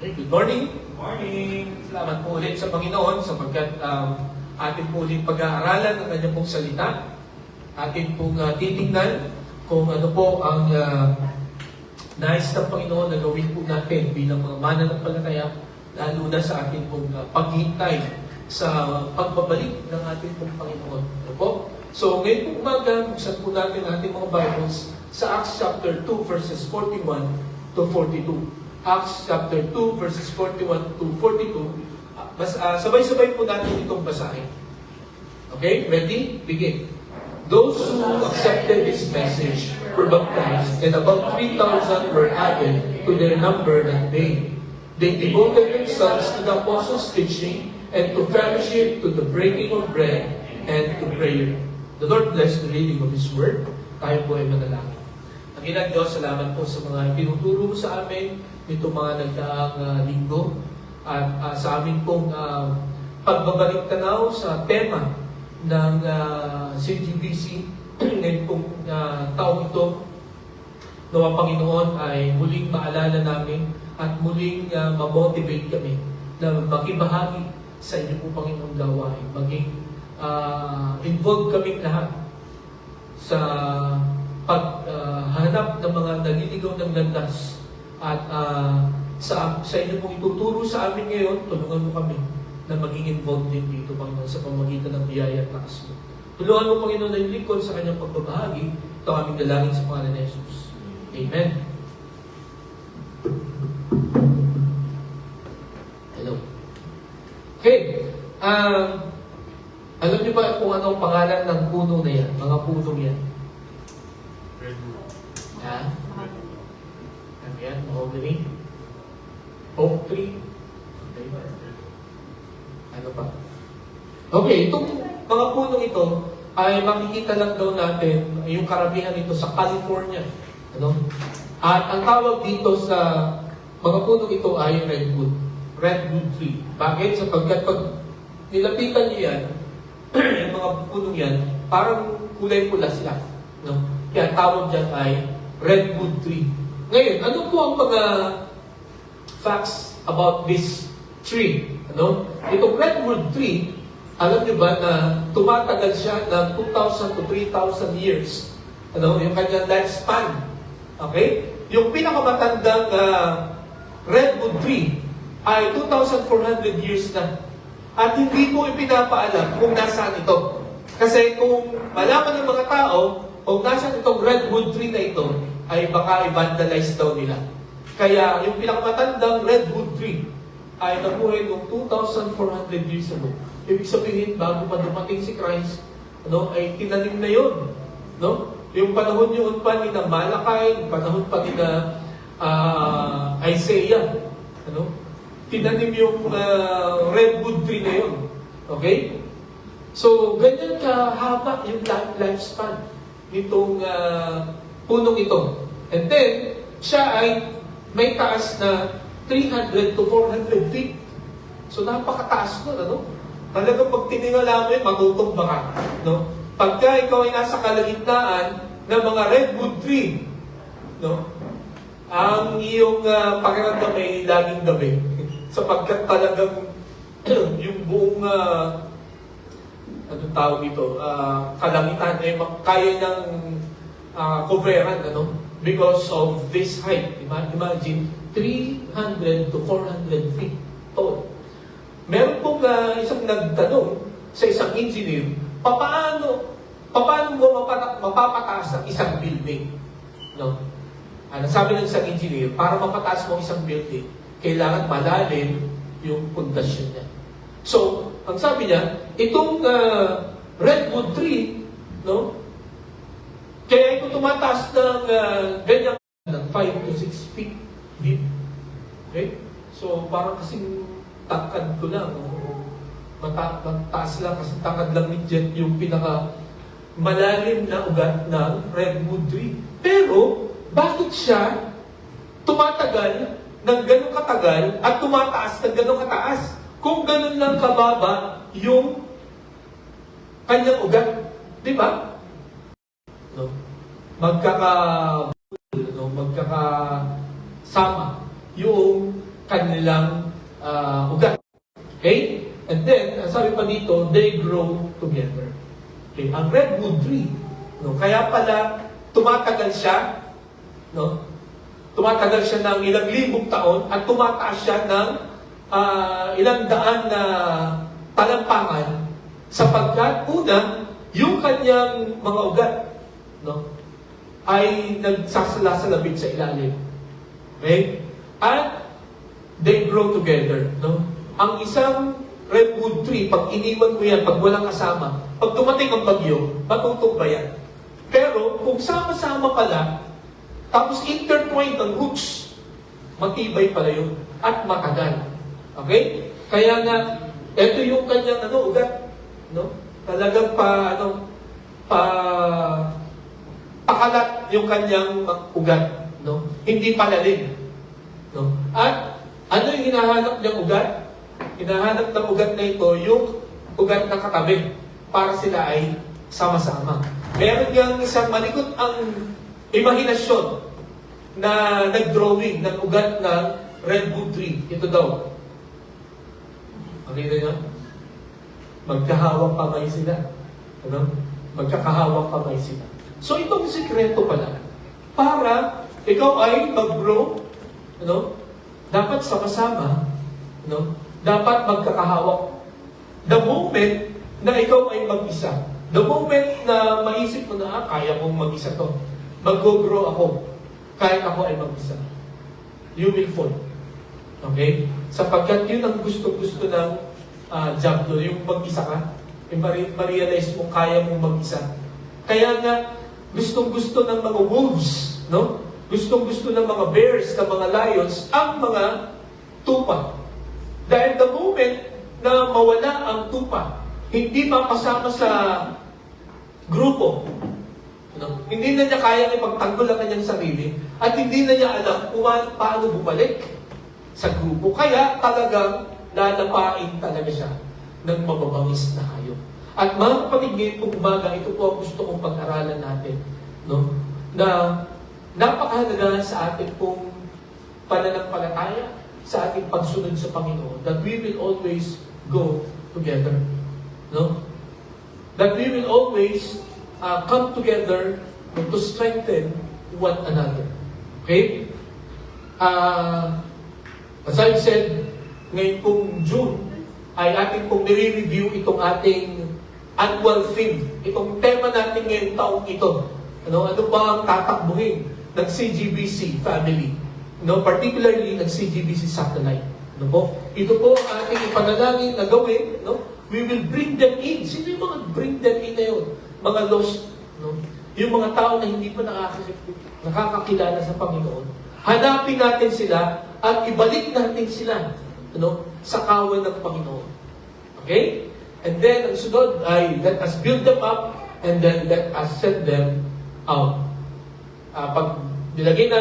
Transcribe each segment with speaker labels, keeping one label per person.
Speaker 1: Okay, good morning.
Speaker 2: Good morning.
Speaker 1: Salamat po ulit sa Panginoon sapagkat atin po ulit pag-aaralan ng kanyang pong salita. Atin pong titingnan kung ano po ang nais ng Panginoon na gawin po natin bilang mga mananampalataya, lalo na sa ating pong paghintay sa pagbabalik ng ating pong Panginoon. Ano po? So ngayon pong umaga, buksan po natin ang ating mga Bibles sa Acts chapter 2 verses 41 to 42. Acts chapter 2 verses 41 to 42. Sabay-sabay po natin itong basahin. Okay? Ready? Begin. Those who accepted this message were baptized, and about 3,000 were added to their number that day. They devoted themselves to the apostles' teaching and to fellowship, to the breaking of bread, and to prayer. The Lord bless the reading of His Word. Tayo po ay manalangin. Ang ina Diyos, salamat po sa mga tinuturo mo sa amin nito mga nagdaang linggo at sa amin pong pagbabalik tanaw sa tema ng CGBC ngayon pong taong ito. Nawa Panginoon ay muling maalala namin at muling ma-motivate kami na makibahagi sa inyo po Panginoong gawain. Maging involved kaming lahat sa paghanap ng mga naliligaw ng landas at sa inyo pong ituturo sa amin ngayon, tulungan mo kami na maging involved din dito, Panginoon, sa pamamagitan ng biyaya at lakas mo. Tulungan mo, Panginoon, na yung lingkod sa kanyang pagbabahagi. Ito aming dalangin sa pangalan ni Jesus. Amen. Hello. Okay. Alam niyo ba kung ano ang pangalan ng puno na yan? Mga puno yan.
Speaker 2: Redwood.
Speaker 1: Ha? Ano yan? Mahogany? Oak tree? Okay. Ano pa? Okay, itong mga punong ito ay makikita lang daw natin yung karamihan nito sa California. Ano? At ang tawag dito sa mga punong ito ay redwood. Redwood tree. Bakit? Sapagkat pag nilapitan niyo yan, yung mga punong yan, parang kulay pula sila. No? Kaya tawag dyan ay redwood tree. Ngayon, ano po ang mga facts about this tree? Ano? Itong redwood tree, alam niyo ba na tumatagal siya ng 2,000 to 3,000 years? Ano? Yung kanyang lifespan. Okay? Yung pinakamatandang redwood tree ay 2,400 years na. At hindi ko ipinapaalam kung nasaan ito. Kasi kung malaman ng mga tao kung nasaan itong redwood tree na ito, ay baka i-vandalize daw nila. Kaya yung pinakamatandang redwood tree ay nabuhay noong 2,400 years ago. Ibig sabihin, bago pa dumating si Christ, ay tinanim na yun. No? Yung panahon yun pa ni na Malakay, panahon pa ni na Isaiah. Tinanim yung redwood tree na yun. Okay? So, ganyan kahaba yung lifespan nitong punong ito. And then, siya ay may taas na 300 to 400 feet. So, napakataas nun, ano? Talagang pag tiningala mo yun, matutumba ka. No? Pagka ikaw ay nasa kalagitnaan ng mga redwood tree, no? Ang iyong pakiramdam ay laging gabi. Sapagkat talagang yung buong anong tawag dito, kalangitan ay kaya ng coveran, ano? Because of this height. Imagine, 300 to 400 feet tall. Meron pong isang nagtanong sa isang engineer, paano mo mapapataas ang isang building? No? Sabi ng isang engineer, para mapataas mo isang building, kailangan malalim yung pundasyon niya. So, ang sabi niya, itong redwood tree, no? Kaya ito tumataas ng ganyan ng 5 to 6 feet deep. Okay? So, parang kasing takad ko lang. Mataas lang kasi takad lang ni Jet yung pinaka malalim na ugat ng redwood tree. Pero, bakit siya tumatagal ng ganong katagal at tumataas ng ganong kataas? Kung ganun lang kababa yung kanyang ugat. Di ba? No? magkakasama yung kanilang ugat. Okay? And then, sabi pa dito, they grow together. Okay? Ang redwood tree, no? Kaya pala, tumatagal siya, no? Tumatagal siya ng ilang libong taon at tumataas siya ng ilang daan na talampakan sapagkat una, yung kanyang mga ugat, no, ay nagsasalasabit sa ilalim. Okay? At they grow together. No? Ang isang redwood tree, pag iniwan mo yan, pag walang kasama, pag dumating ang bagyo, matutumba yan. Pero kung sama-sama pala, tapos intertwined ang roots, matibay pala yun at matagal. Okay? Kaya nga, ito yung kanyang ugat. No? Talagang pakalat yung kanyang ugat. No? Hindi palalim. No? At ano yung hinahanap niyang ugat? Hinahanap ng ugat na ito yung ugat na katabi para sila ay sama-sama. Meron niyang isang malikot ang imahinasyon na nag-drawing ng ugat ng redwood tree. Ito daw. Makita niyo? Magkahawak kamay sila. Ano? Magkakahawak kamay sila. So itong sikreto pala, para ikaw ay mag-grow, ano? Dapat sama-sama, no? Dapat magkakahawak. The moment na ikaw ay mag-isa, the moment na maisip mo na, kaya kong mag-isa to, mag-grow ako, kahit ako ay mag-isa, you will fall. Okay? Sapagkat yun ang gusto-gusto ng Diablo, yung mag-isa ka, ma-realize mo kaya mong mag-isa. Kaya nga, gustong-gusto ng mga wolves, no? Gustong-gusto ng mga bears, ng mga lions, ang mga tupa. Dahil the moment na mawala ang tupa, hindi mapasama sa grupo, no? Hindi na niya kayang ipagtanggol ang kanyang sarili at hindi na niya alam kung paano bumalik sa grupo. Kaya talagang lalapain talaga siya ng mababangis na hayop. At mga kapatid, ngayong umaga, ito po ang gusto kong pag-aralan natin, no? Na napakahalaga sa ating pong pananampalataya, sa ating pagsunod sa Panginoon, that we will always go together. No? That we will always come together to strengthen one another. Okay? As I said, ngayon pong June, ay ating pong nire-review itong ating annual theme. Itong tema natin ngayong taong ito. Ano ba ang tatakbuhin ng CGBC family? No, particularly ng CGBC satellite. Ano po? Ito po ang ating ipanalangin na gawin. No? We will bring them in. Sino yung mga bring them in na yun? Mga lost. No? Yung mga tao na hindi pa nakakakilala sa Panginoon. Hanapin natin sila at ibalik natin sila, ano, sa kawan ng Panginoon. Okay? And then, ang sunod ay, let us build them up and then let us send them out. Pag nilagay na,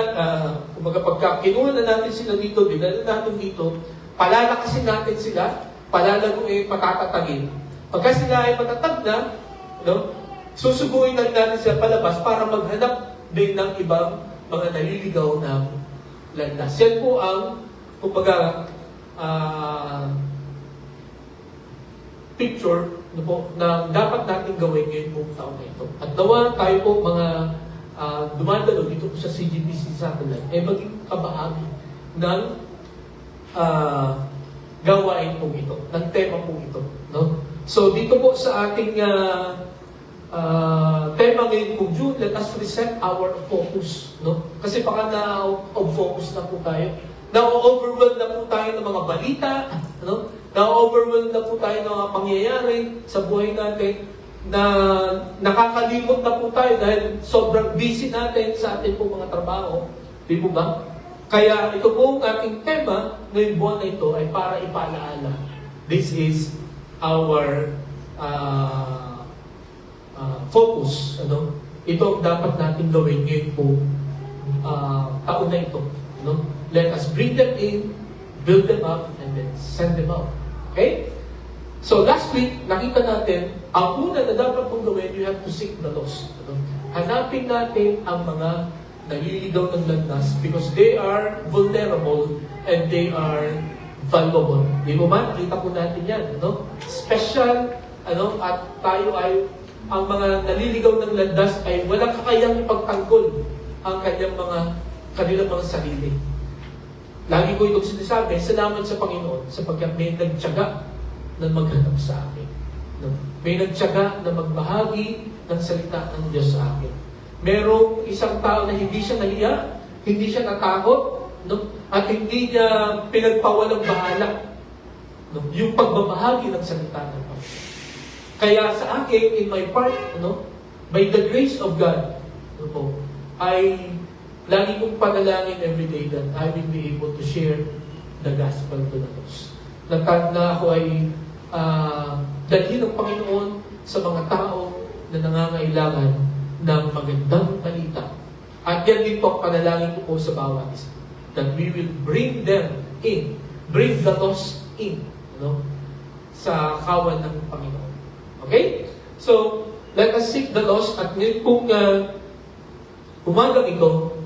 Speaker 1: pagka kinuha na natin sila dito, dinala natin dito, palalakasin natin sila, patatatagin. Pagka sila ay patatag na, no, susubuin na natin sila palabas para maghanap din ng ibang mga naliligaw ng landas. Yan po ang, kumbaga, picture no po, na dapat natin gawin ngayon po taon na ito. At nawa tayo po mga dumadalo dito po sa CGBC Satellite ay maging kabahagi ng gawain po ito, ng tema po ito. No? So dito po sa ating tema ngayon po June, let us reset our focus. No? Kasi baka na-focus na po tayo. Na-overwhelmed na po tayo ng mga balita. No? Na-overwhelmed na po tayo ng mga pangyayari sa buhay natin, na nakakalimot na po tayo dahil sobrang busy natin sa ating pong mga trabaho. Di po ba? Kaya ito po ang ating tema ngayong buwan na ito ay para ipaalaala. This is our focus. Ano? Ito ang dapat natin gawin ngayon po taon na ito. Ano? Let us bring them in, build them up, and then send them out. Okay? So last week, nakita natin, ang una na dapat mong gawin, you have to seek the lost. Ano? Hanapin natin ang mga naliligaw ng landas because they are vulnerable and they are valuable. Di mo ba? Nakita po natin yan. Ano? Special, at tayo ay, ang mga naliligaw ng landas ay walang kakayang ipagtanggol ang kanilang mga sarili. Lagi ko itong sinasabi, salamat sa Panginoon sapagkat may nagtiyaga na maghanap sa akin. No? May nagtiyaga na magbahagi ng salita ng Diyos sa akin. Merong isang tao na hindi siya nahiya, hindi siya natakot, no? At hindi niya pinagpawalang bahala, no? Yung pagbabahagi ng salita ng Panginoon. Kaya sa akin, in my part, by the grace of God, ay lagi kong panalangin every day that I will be able to share the gospel to others. Na ako ay dalhin ng Panginoon sa mga tao na nangangailangan ng magandang balita. At yan din po ang panalangin ko po sa bawat isa. That we will bring them in, bring the lost in, sa kawan ng Panginoon. Okay? So, let us seek the lost at ngayon pong umagang ito,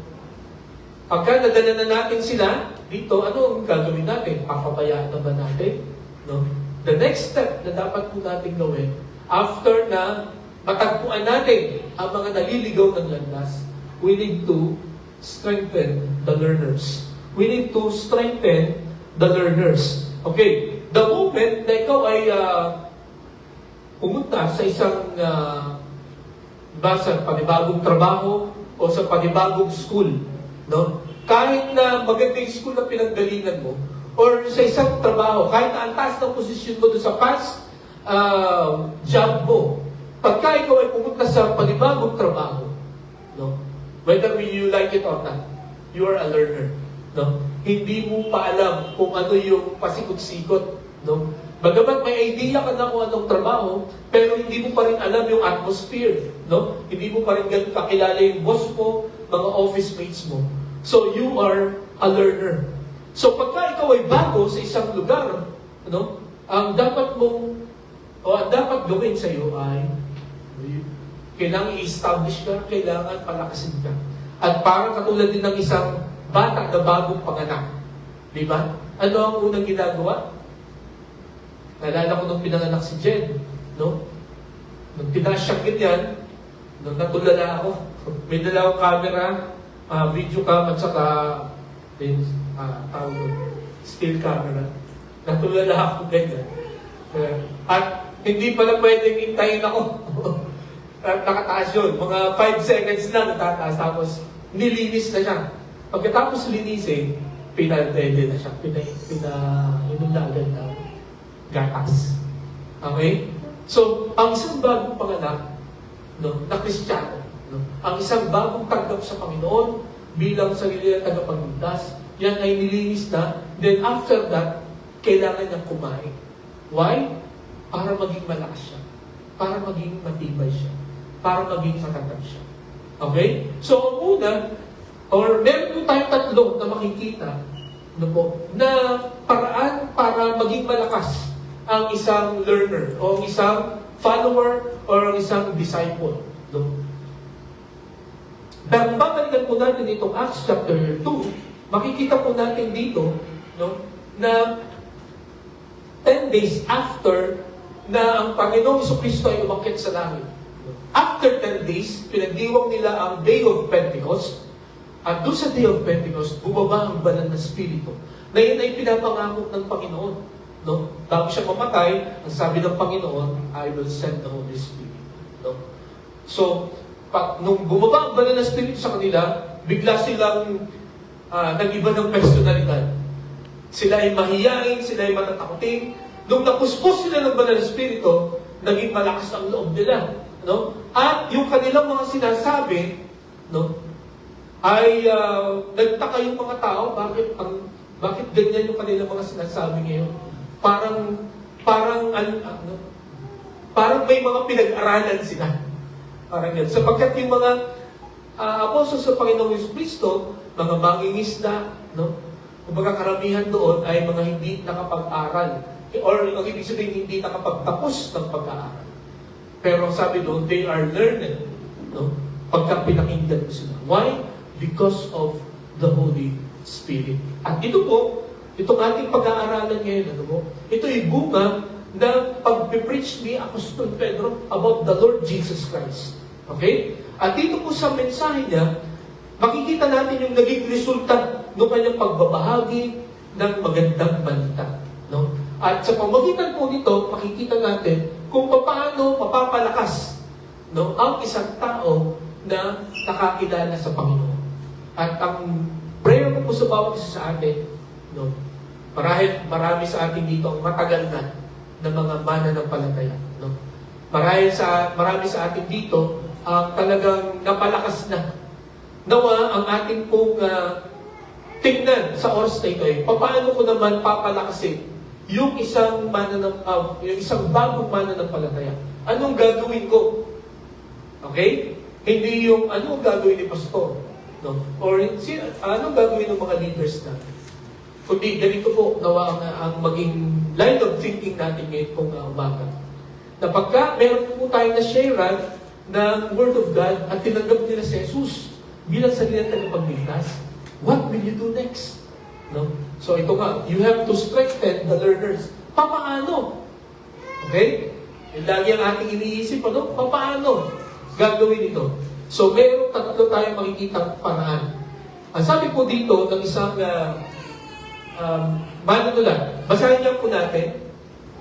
Speaker 1: pagka nadala na natin sila dito, ano ang gagawin natin? Papabayaan na ba natin? No? The next step na dapat po natin gawin, after na matagpuan natin ang mga naliligaw ng landas, we need to strengthen the learners. We need to strengthen the learners. Okay, the moment na ikaw ay pumunta sa isang sa panibagong trabaho o sa panibagong school, no? Kahit na maganda yung school na pinanggalingan mo, or sa isang trabaho, kahit na ang taas ng posisyon mo doon sa past job mo, pagka ikaw ay pumunta sa panibagong trabaho, no? Whether you like it or not, you are a learner. No? Hindi mo pa alam kung ano yung pasikot-sikot. No? Bagamat may idea ka na kung anong trabaho, pero hindi mo pa rin alam yung atmosphere. No? Hindi mo pa rin ganun kakilala yung boss mo, mga office mates mo. So you are a learner. So pagka ikaw ay bago sa isang lugar, ang dapat gawin sa iyo ay kailangan i-establish ka, kailangan palakasin ka. At parang katulad din ng isang bata na bagong panganak. Di ba? Ano ang unang ginagawa? Naalala ko nung pinanganak si Jen. No? Nung tinasyak ganyan, nung natulala ako, may dala akong camera, video cam at saka still camera. Natulala ako ganyan. At hindi pala pwedeng hintayin ako. Nakataas yun. Mga 5 seconds lang natataas. Tapos, nilinis na siya. Pagkatapos linisin, pinadede na siya. Pinainom na agad ng gatas. Okay? So, ang isang bagong panganak, na Kristiyano, ang isang bagong tanggap sa Panginoon, bilang sarili na tagapagligtas, yan ay nilinis na. Then, after that, kailangan niyang kumain. Why? Para maging malakas siya. Para maging matibay siya. Para maging matatag siya. Okay? So, ang una, or meron po tayong tatlo na makikita na paraan para maging malakas ang isang learner o ang isang follower o ang isang disciple. Nang babalikan po natin itong Acts chapter 2, makikita po natin dito na 10 days after na ang Panginoong Jesucristo ay umakyat sa langit. After 10 days, pinagdiwang nila ang Day of Pentecost. At doon sa Day of Pentecost, bumaba ang banal na Espiritu. Na yun ay pinapangako ng Panginoon. Bago siya mamatay, ang sabi ng Panginoon, I will send the Holy Spirit. So, nung bumaba ang banal na Espiritu sa kanila, bigla silang nag-iba ng personalidad. Sila ay mahiyain, sila ay matatakutin. Nung napuspos sila ng banal na Espiritu, naging malakas ang loob nila. At yung kanilang mga sinasabi, ay nagtaka yung mga tao, bakit ganyan yung kanilang mga sinasabi ngayon? Parang may mga pinag-aralan sila. Parang yan. Sapagkat yung mga apostol sa Panginoong Jesucristo, mga mangingisda, kumbaga karamihan doon ay mga hindi nakapag-aral. Or ang ibig sabihin, hindi nakapagtapos ng pag-aaral. Pero sabi doon, they are learned. Pagka pinakinggan mo sila. Why? because of the Holy Spirit. At ito po, itong ating pag-aaralan ngayon, ano po, ito ay bunga ng pag-preach ni Apostol Pedro about the Lord Jesus Christ. Okay? At dito po sa mensahe niya, makikita natin yung naging resulta ng kanyang pagbabahagi ng magandang balita. No? At sa pamagitan po nito, makikita natin kung paano mapapalakas, no, ang isang tao na nakakilala sa Panginoon. At ang prayer ko po sa bawat isa sa atin, no, marami sa atin dito ang matagal na mga mananampalataya. No? Marami sa atin dito ang talagang napalakas na. Nawa ang ating pong tingnan sa oras na ito ay paano ko naman papalakasin yung isang bagong mananampalataya. Anong gagawin ko? Okay? Hindi yung anong gagawin ni pastor, no? Or anong gagawin ng mga leaders na? Kundi ganito po nawa ang maging line of thinking natin ngayon kung umaga. Na pagka meron po tayo na sharean ng Word of God at tinanggap nila si Jesus bilang sarili ng tagapagligtas, what will you do next? No? So ito nga, you have to strengthen the learners. Paano? Okay? Yung lagi ang ating iniisip, ano? Paano gagawin ito? So mayroong tatlo tayong makikitang paraan. Ang sabi po dito ng isang manunulat, basahin niyo po natin.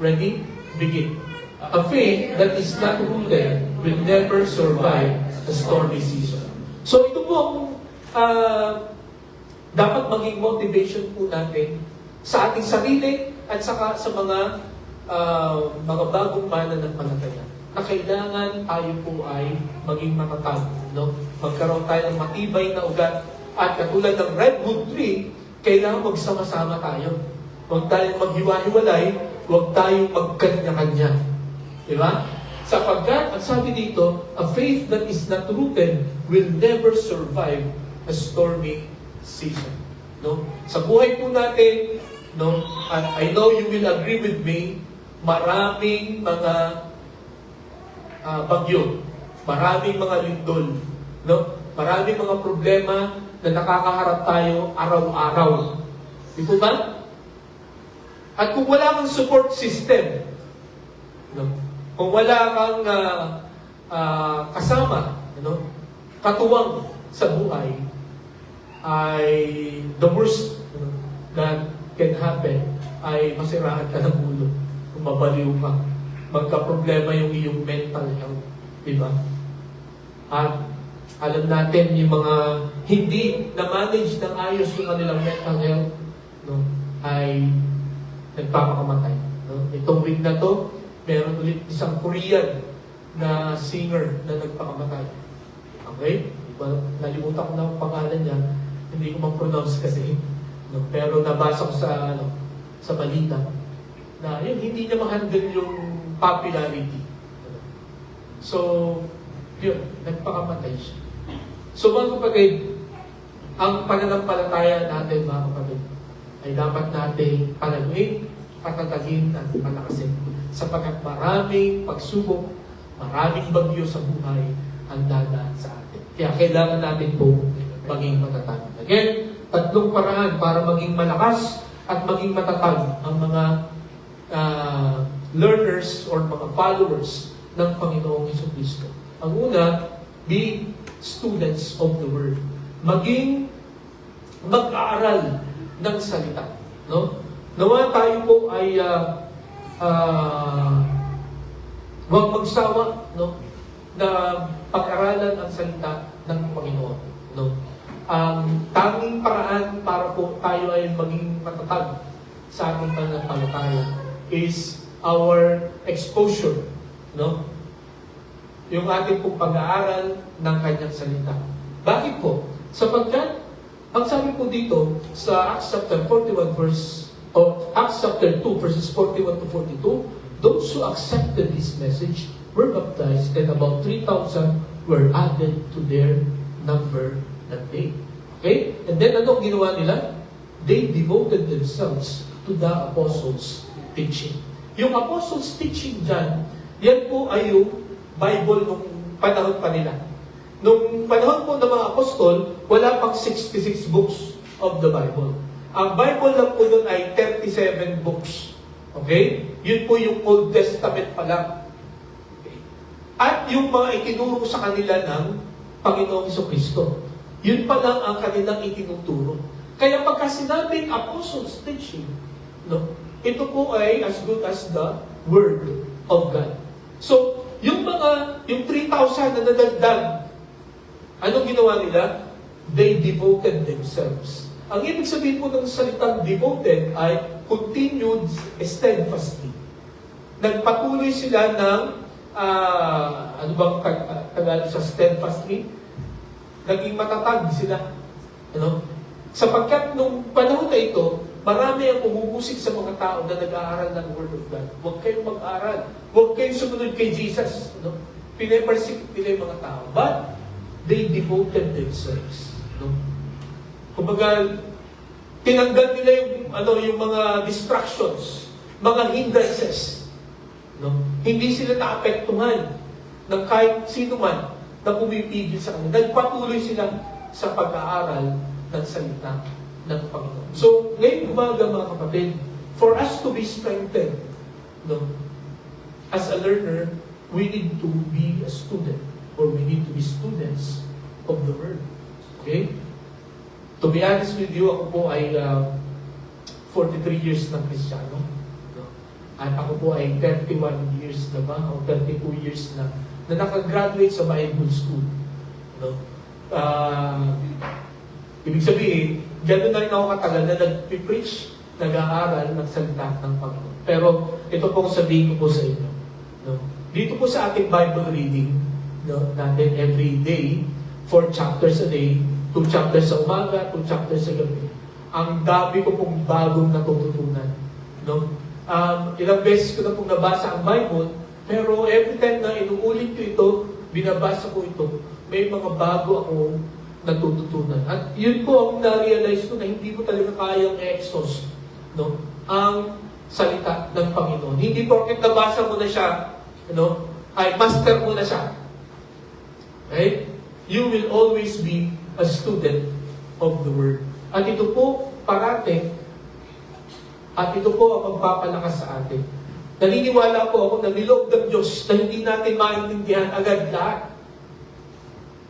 Speaker 1: Ready? Begin. A faith that is not rooted will never survive a stormy season. So ito po ang dapat maging motivation po natin sa ating sarili at saka sa mga bagong mananampalataya na kailangan tayo po ay maging matatag, no? Magkaroon tayo ng matibay na ugat at katulad ng redwood tree, kailangan magsama-sama tayo. Huwag tayong maghiwa-hiwalay, huwag tayong magkanya-kanya. Diba? Sapagkat, ang sabi dito, a faith that is not rooted will never survive a stormy season. No? Sa buhay po natin, no, and I know you will agree with me, maraming mga bagyo, maraming mga lindol, no? Maraming mga problema na nakakaharap tayo araw-araw. Di po ba? At kung wala kang support system, no? Kung wala kang kasama, katuwang sa buhay, ay the worst that can happen ay masiraan ka ng ulo. Kung mabaliw ka, magka-problema yung iyong mental health. Diba? At alam natin yung mga hindi na-manage ng ayos yung kanilang mental health, no, ay nagpapakamatay. No? Itong week na to, meron ulit isang Korean na singer na nagpakamatay. Okay? Diba? Nalimutan ko na ang pangalan niya. Hindi ko ma-pronounce kasi. No? Pero nabasa ko sa balita na yun, hindi niya ma-handle yung popularity. So, yun, nagpakamatay siya. So mga kapatid, ang pananampalataya natin mga kapatid, ay dapat natin palaguin, patatagin at palakasin. Sapagkat maraming pagsubok, maraming bagyo sa buhay ang dadaan sa atin. Kaya kailangan natin po maging matatag. Again, tatlong paraan para maging malakas at maging matatag ang mga learners or mga followers ng Panginoong Jesucristo. Ang una, be students of the Word. Maging mag-aaral ng salita. No? Nawa tayo po ay huwag magsawa, no, na pag-aralan ang salita ng Panginoon. No? Ang tanging paraan para po tayo ay maging matatag sa ating pananampalataya is our exposure. No? Yung ating pong pag-aaral ng kanyang salita. Bakit po? Sapagkat, ang sabi po dito sa Acts chapter 41 Acts chapter 2 verses 41 to 42, those who accepted this message were baptized and about 3,000 were added to their number that day. Okay? And then ano ginawa nila? They devoted themselves to the apostles' teaching. Yung apostles' teaching dyan, yan po ay yung Bible nung panahon pa nila. Nung panahon po ng mga apostol, wala pang 66 books of the Bible. Ang Bible lang po nun ay 37 books. Okay? Yun po yung Old Testament pa lang. Okay. At yung mga itinuro sa kanila ng Panginoong Jesucristo. Yun pa lang ang kanilang itinuturo. Kaya pagka sinabing apostles teaching, no, ito po ay as good as the Word of God. So, yung 3,000 na nadagdag, anong ginawa nila? They devoted themselves. Ang ibig sabihin po ng salitang devoted ay continued steadfastly. Nagpatuloy sila ng, ano bang Tagalog sa steadfastly? Naging matatag sila. Ano? Sapagkat nung panahon na ito, marami ang umubusik sa mga tao na nag-aaral ng Word of God. Huwag kayong mag-aaral. Huwag kayong sumunod kay Jesus. No? Pinapersecute nila yung mga tao. But, they devoted themselves. No? Kumbaga, tinanggal nila yung mga distractions, mga hindrances. No? Hindi sila naapektuhan ng kahit sino man na pumipigil sa kanila. Nagpatuloy sila sa pag-aaral ng salita ng Panginoon. So, ngayon umaga mga kapatid, for us to be strengthened, no, as a learner, we need to be a student, or we need to be students of the Word. Okay? To be honest with you, ako po ay 43 years na Kristiyano. No? At ako po ay 31 years na ba, o 32 years na nakagraduate sa Bible School. No? Ibig sabihin, gano'n na rin ako katagal na nag-preach, nag-aaral ng salita ng Panginoon. Pero ito pong sabihin ko po sa inyo. No? Dito po sa ating Bible reading, no, natin every day, 4 chapters a day, 2 chapters sa umaga, 2 chapters sa gabi. Ang dami ko pong bagong natututunan. No? Ilang beses ko na pong nabasa ang Bible, pero every time na inuulit ko ito, binabasa ko ito, may mga bago akong natututunan. At yun po ang na-realize ko na hindi ko talaga kayang exhaust, no, ang salita ng Panginoon. Hindi porket nabasa mo na siya, no, ay master mo na siya. Right? You will always be a student of the Word. At ito po parate, at ito po ang magpapalakas sa atin. Naniniwala po ako na niloob ng Diyos na hindi natin maintindihan agad lahat.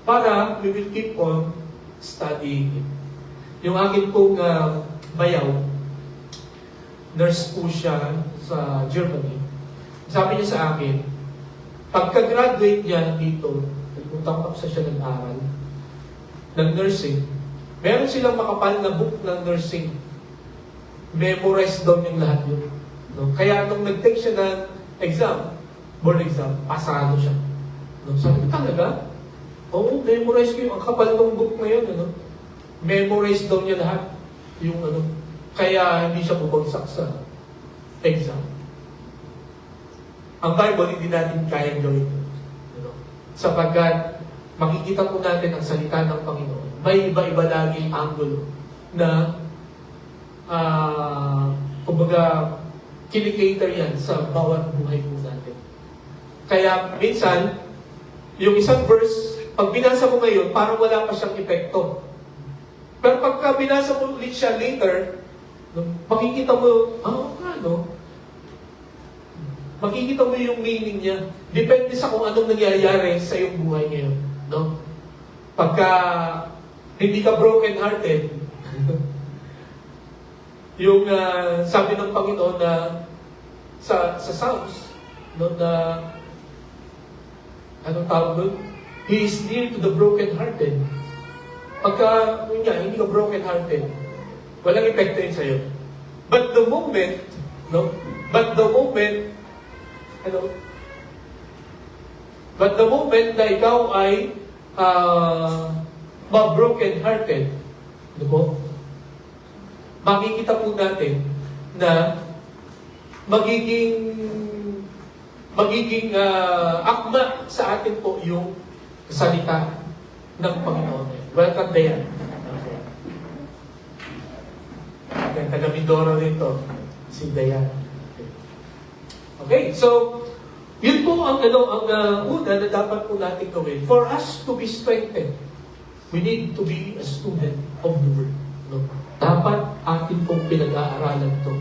Speaker 1: Para we will keep on studying it. Yung akin pong bayaw, nurse po siya sa Germany. Sabi niya sa akin, pagka-graduate niya dito, nagpunta siya nag-aral ng nursing, meron silang makapal na book ng nursing. Memorize daw niyang lahat yun. No? Kaya nung nag-take siya ng exam, board exam, pasado siya. No? Sabi ko talaga, oo, memorize ko yung ang kapal ng book na yun. Ano? Memorize daw niya lahat. Yung ano, kaya hindi siya bubagsak sa exam. Ang Bible, hindi natin kayang gawin ito. Ano? Sapagkat, makikita po natin ang salita ng Panginoon. May iba-iba lagi ang angulo na kumbaga, kinikater yan sa bawat buhay po natin. Kaya, minsan, yung isang verse, pag binasa mo ngayon, parang wala pa siyang epekto. Pero pagka binasa mo ulit siya later, makikita mo, makikita mo yung meaning niya. Depende sa kung anong nangyayari sa iyong buhay ngayon. No? Pagka hindi ka broken-hearted, yung sabi ng Panginoon na sa Psalms, no, na anong tawag doon? He is near to the broken-hearted. Pagka, hindi ka broken-hearted, walang epekto yun sa'yo. But the moment na ikaw ay ma-broken-hearted, ano po? Makikita po natin na magiging akma sa atin po yung salita ng Panginoon. Welcome, Dayan. Okay. Taga Mindoro rin to, si Dayan. Okay, so, Yun po ang una na dapat po natin gawin. For us to be strengthened, we need to be a student of the Word. No? Dapat atin pong pinag-aaralan ito.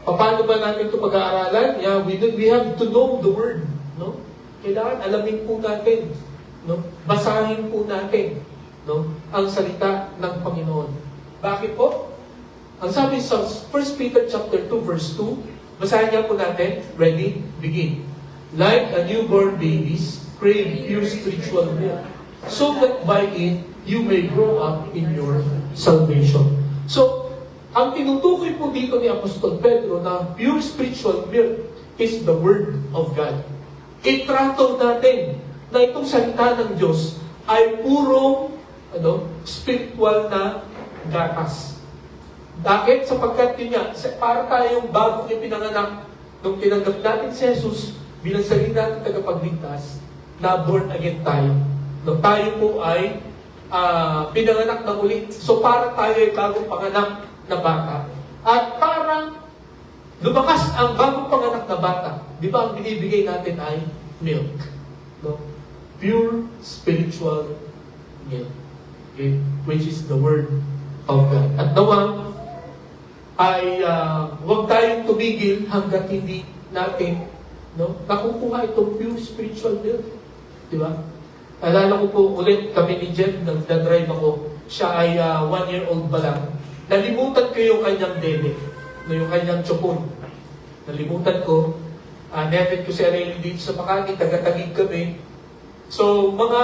Speaker 1: Paano ba natin ito pag-aaralan? Yeah, we have to know the Word. No? Kailangan alamin po natin. No? Basahin po natin, no? Ang salita ng Panginoon. Bakit po? Ang sabi sa 1 Peter chapter 2 verse 2, basahin niya po natin. Ready? Begin. Like a newborn babies, crave pure spiritual milk, so that by it you may grow up in your salvation. So, ang tinutukoy po dito ni Apostol Pedro na pure spiritual milk is the Word of God. Itrato natin na itong salita ng Diyos ay purong spiritual na gatas. Bakit? Sapagkat yun nga, para tayong bagong ipinanganak nung tinanggap natin si Jesus bilang sarili natin tagapagligtas, na born again tayo. Nung tayo po ay pinanganak na muli. So para tayo ay bagong panganak na bata. At parang lumakas ang bagong panganak na bata. Di ba ang binibigay natin ay milk? No? Pure spiritual milk. Okay? Which is the Word of God. At nawa ay huwag tayong tumigil hanggat hindi natin nakukuha itong pure spiritual milk. Di ba? Alala ko po ulit kami ni Jeff, nagdadrive ako. Siya ay 1 year old pa lang. Nalimutan ko yung kanyang dede, yung kanyang tsupon. Nalimutan ko. Nevet ko si Arely dito sa Makati, taga-Taguig kami. So, mga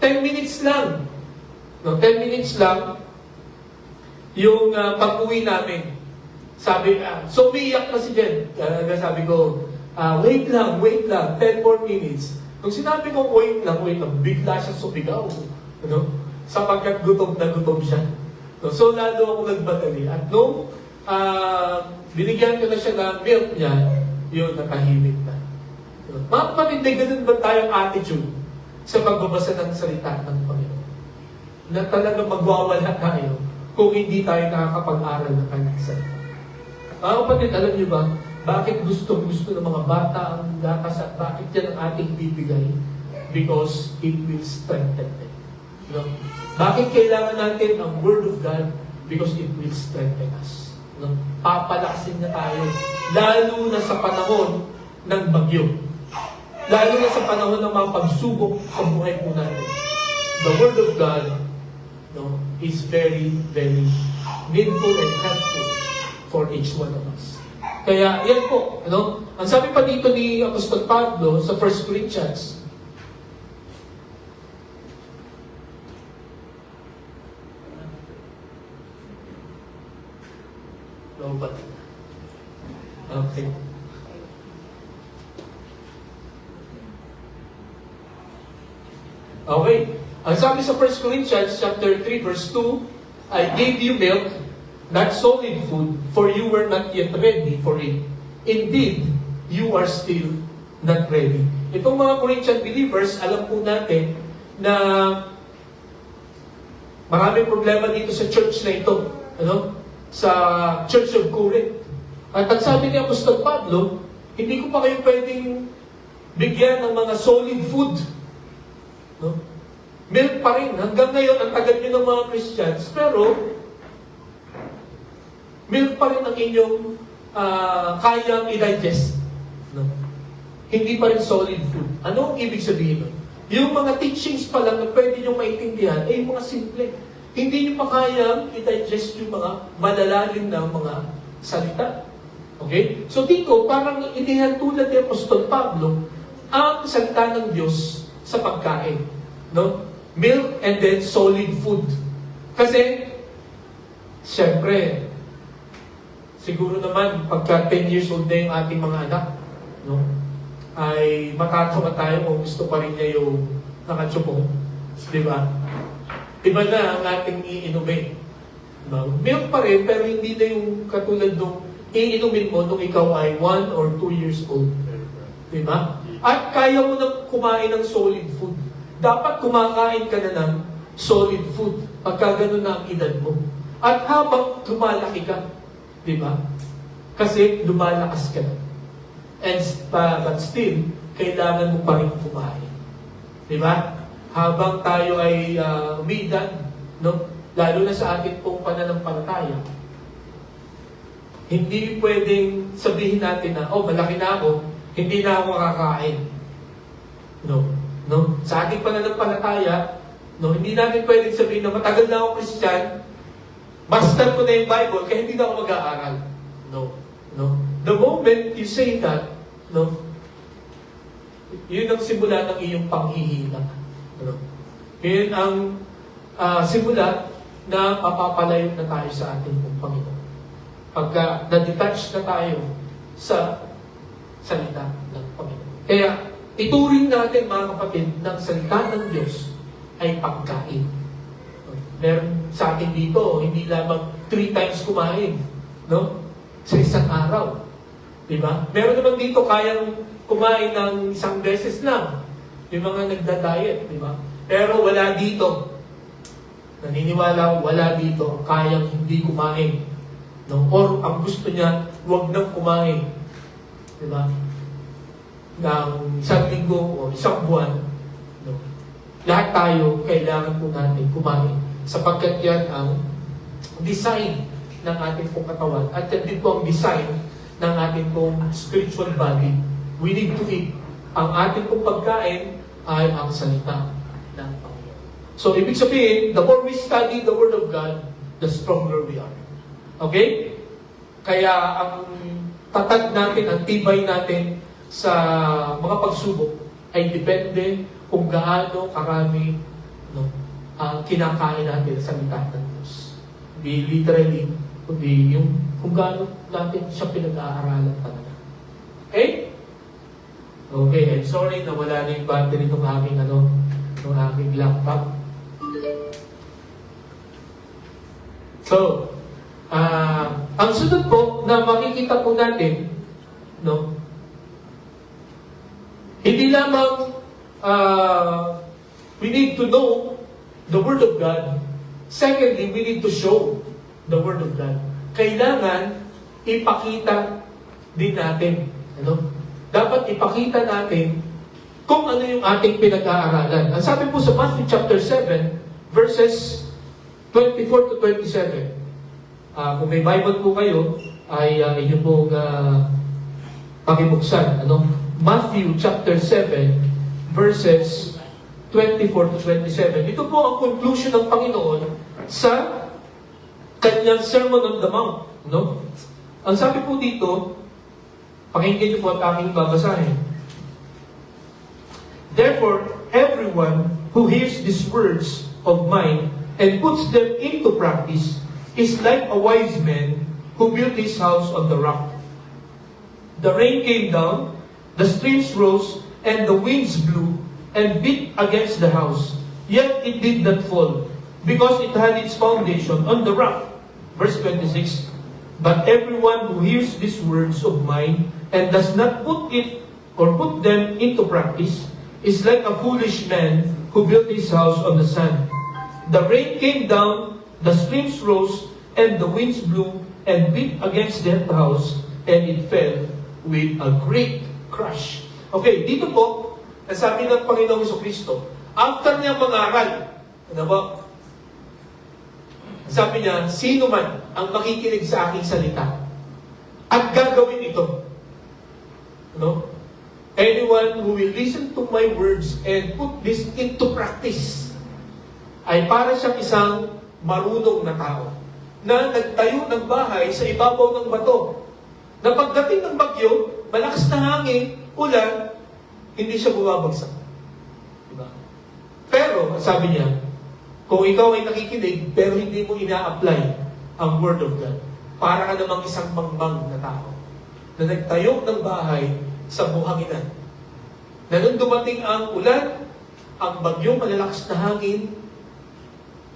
Speaker 1: 10 minutes lang. 10 minutes lang yung pag-uwi namin. Sabi, so umiiyak na si Jen. Sabi ko, wait lang, 10 more minutes. Nung sinabi ko, wait lang, bigla siya sumigaw. Sapagkat gutom na gutom siya. So, lalo ako nagmadali. At nung binigyan ko na siya ng milk niya, yun, nakahimik na. Mga kapatid, ganun ba tayong attitude sa pagbabasa ng salita ng Panginoon? Na talaga magwawala tayo kung hindi tayo nakakapag-aral ng kanyang salita. Mga kapatid, alam niyo ba, bakit gusto ng mga bata ang gatas at bakit yan ang ating bibigay? Because it will strengthen them. Bakit kailangan natin ang Word of God? Because it will strengthen us. Papalakasin na tayo. Lalo na sa panahon ng bagyo. Lalo na sa panahon ng mga pagsubok sa buhay po natin. The Word of God is very, very needful and helpful for each one of us. Kaya yan po. Ang sabi pa dito ni Apostol Pablo sa 1 Corinthians, okay. Okay. Ang sabi sa 1 Corinthians chapter 3 verse 2, I gave you milk, not solid food, for you were not yet ready for it. Indeed, you are still not ready. Itong mga Corinthian believers, alam po natin na maraming problema dito sa church na ito. Sa Church of Corinth. At ang sabi ni Apostol Pablo, hindi ko pa kayo pwedeng bigyan ng mga solid food. Milk pa rin. Hanggang ngayon, ang tagal nyo ng mga Christians, pero milk pa rin ang inyong kayang i-digest. Hindi pa rin solid food. Ano ang ibig sabihin nun? Yung mga teachings pa lang na pwede nyo maintindihan, ay mga simple. Hindi nyo pa kayang i-digest yung mga malalalim na mga salita. Okay? So dito, parang inihatulad ni Apostol Pablo ang salita ng Diyos sa pagkain. Milk and then solid food. Kasi, siyempre, siguro naman, pagka 10 years old na yung ating mga anak, ay matatawa tayo kung gusto pa rin niya yung nakatsupong. Di ba? Iba na ang ating iinumin. Milk pa rin, pero hindi na yung katulad nung iinumin mo nung ikaw ay 1 or 2 years old. Diba? At kaya mo na kumain ng solid food. Dapat kumakain ka na ng solid food pagka gano'n na ang edad mo. At habang lumalaki ka, diba? Kasi lumalakas ka na. But still, kailangan mo pa rin kumain. Di ba? Habang tayo ay umiidad, no? Lalo na sa ating pong pananampalataya, hindi pwedeng sabihin natin na, oh, malaki na ako, hindi na ako makakain. No. No? Sa ating pananampalataya, no, hindi natin pwedeng sabihin na matagal na ako Christian, master ko na yung Bible, kaya hindi na ako mag-aaral. No. No. The moment you say that, no, yun ang simula ng iyong panghihina. No? Yun ang simula na mapapalayo na tayo sa ating pong Panginoon. Pagka na-detach na tayo sa salita ng Panginoon. Kaya, ituring natin mga kapatid, ng salita ng Diyos ay pagkain. Meron sa atin dito, hindi lamang 3 times kumain, no? Sa isang araw. Diba? Meron naman dito kayang kumain ng 1 beses lang. Yung mga nagda-diet, diba? Pero wala dito. Naniniwala ko, wala dito kayang hindi kumain. No? Or ang gusto niya, huwag nang kumain. Diba? Ng 1 linggo o 1 buwan. No? Lahat tayo, kailangan po natin kumain. Sapagkat yan ang design ng ating pong katawan. At yan din po ang design ng ating pong spiritual body. We need to eat. Ang ating pong pagkain ay ang salita ng Panginoon. So, ibig sabihin, the more we study the Word of God, the stronger we are. Okay? Kaya ang tatag natin, ang tibay natin sa mga pagsubok ay depende kung gaano karami, no, ang kinakain natin sa salita ng Diyos. Hindi literally, kundi yung kung gaano natin siya pinag-aaralan talaga. Okay? Okay, I'm sorry na wala na yung battery ng aking laptop. So, ang sunod po na makikita po natin, no, hindi lamang we need to know the Word of God. Secondly, we need to show the Word of God. Kailangan ipakita din natin. Ano? Dapat ipakita natin kung ano yung ating pinag-aaralan. Ang sabi po sa Matthew chapter 7, verses 24 to 27. Kung may Bible po kayo, ay inyo pong pakibuksan. Ano? Matthew chapter 7, verses 24 to 27. Ito po ang conclusion ng Panginoon sa kanyang Sermon on the Mount. No? Ang sabi po dito, pakinggan niyo po ang aking babasahin. Therefore, everyone who hears these words of mine and puts them into practice is like a wise man who built his house on the rock. The rain came down, the streams rose, and the winds blew and beat against the house. Yet it did not fall, because it had its foundation on the rock. Verse 26, but everyone who hears these words of mine and does not put it or put them into practice is like a foolish man who built his house on the sand. The rain came down, the streams rose, and the winds blew and beat against that house, and it fell with a great crash. Okay, dito po, nasabi ng Panginoong Jesucristo, after niya mangaral, ano ba? Sabi niya, sino man ang makikinig sa aking salita at gagawin ito? No? Anyone who will listen to my words and put this into practice ay para siyang isang marunong na tao na nagtayo ng bahay sa ibabaw ng bato. Na pagdating ng bagyo, malakas na hangin, ulan, hindi siya bumabagsak. Diba? Pero, sabi niya, kung ikaw ay nakikinig, pero hindi mo ina-apply ang Word of God, para ka namang isang mangbang na tao na nagtayo ng bahay sa buhanginan. Na nung dumating ang ulan, ang bagyo, malalakas na hangin,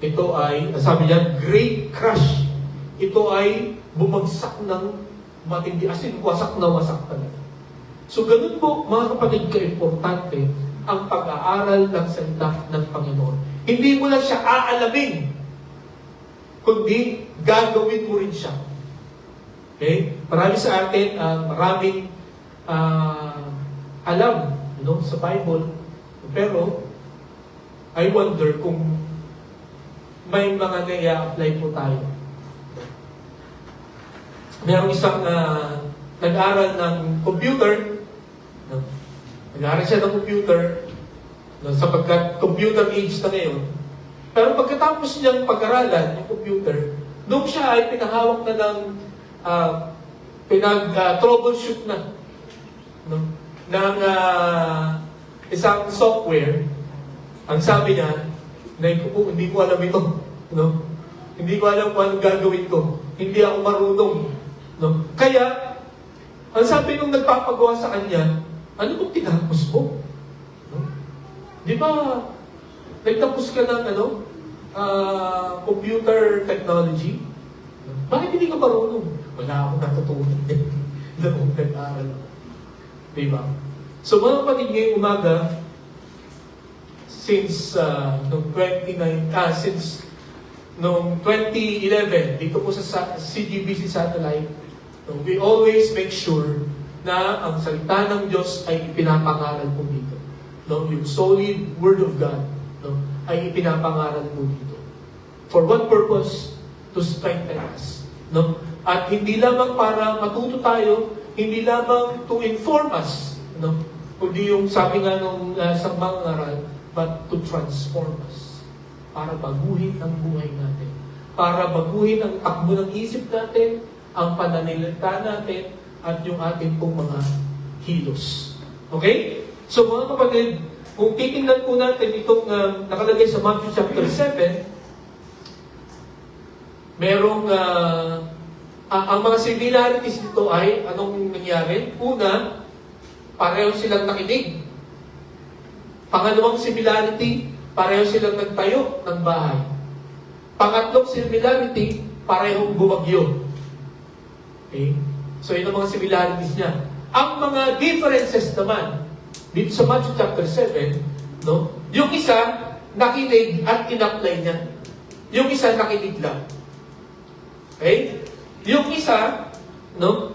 Speaker 1: ito ay, sabi niya, great crash. Ito ay bumagsak ng matindi, as in, wasak na wasak talaga. So, ganun po, mga kapatid, ka-importante ang pag-aaral ng salita ng Panginoon. Hindi mo lang siya aalamin, kundi gagawin mo rin siya. Okay? Marami sa atin ang maraming alam, sa Bible. Pero, I wonder kung may mga nai-apply po tayo. Merong isang nag-aral ng computer, no? Nag-aral siya ng computer, no? Sapagkat computer age na ngayon. Pero pagkatapos niyang pag-aralan yung computer, nung siya ay pinahawak na ng troubleshoot na, no? Ng isang software, ang sabi niya, hindi ko alam ito. No? Hindi ko alam kung anong gagawin ko. Hindi ako marunong. No? Kaya, ang sabi nung nagpapagawa sa kanya, ano kung tinapos mo? No? Di ba, nagtapos ka ng computer technology? Bakit hindi ka marunong? Wala akong natutunan. Noong nag-aaral ako. Di ba? So mga kapatid, ngayong umaga, since noong 2011, dito po sa CGBC Satellite, we always make sure na ang salita ng Diyos ay ipinapangaral po dito. No? Yung solid Word of God, no? Ay ipinapangaral po dito. For what purpose? To strengthen us. No? At hindi lamang para matuto tayo, hindi lamang to inform us, no? Kundi yung sabi nga nung sa mga ngaral, but to transform us. Para baguhin ang buhay natin. Para baguhin ang takbo ng isip natin, ang pananalita natin, at yung ating pong mga kilos. Okay? So mga kapatid, kung titingnan po natin itong nakalagay sa Matthew chapter 7, merong ang mga similarities nito ay anong nangyari? Una, pareho silang nakinig. Pangalawang similarity, pareho silang nagtayo ng bahay. Pangatlong similarity, parehong bumagyo. Okay? So, yun ang mga similarities niya. Ang mga differences naman, dito sa Matthew chapter 7, no? Yung isa, nakinig at in-apply niya. Yung isa, nakinig lang. Okay? Yung isa, no?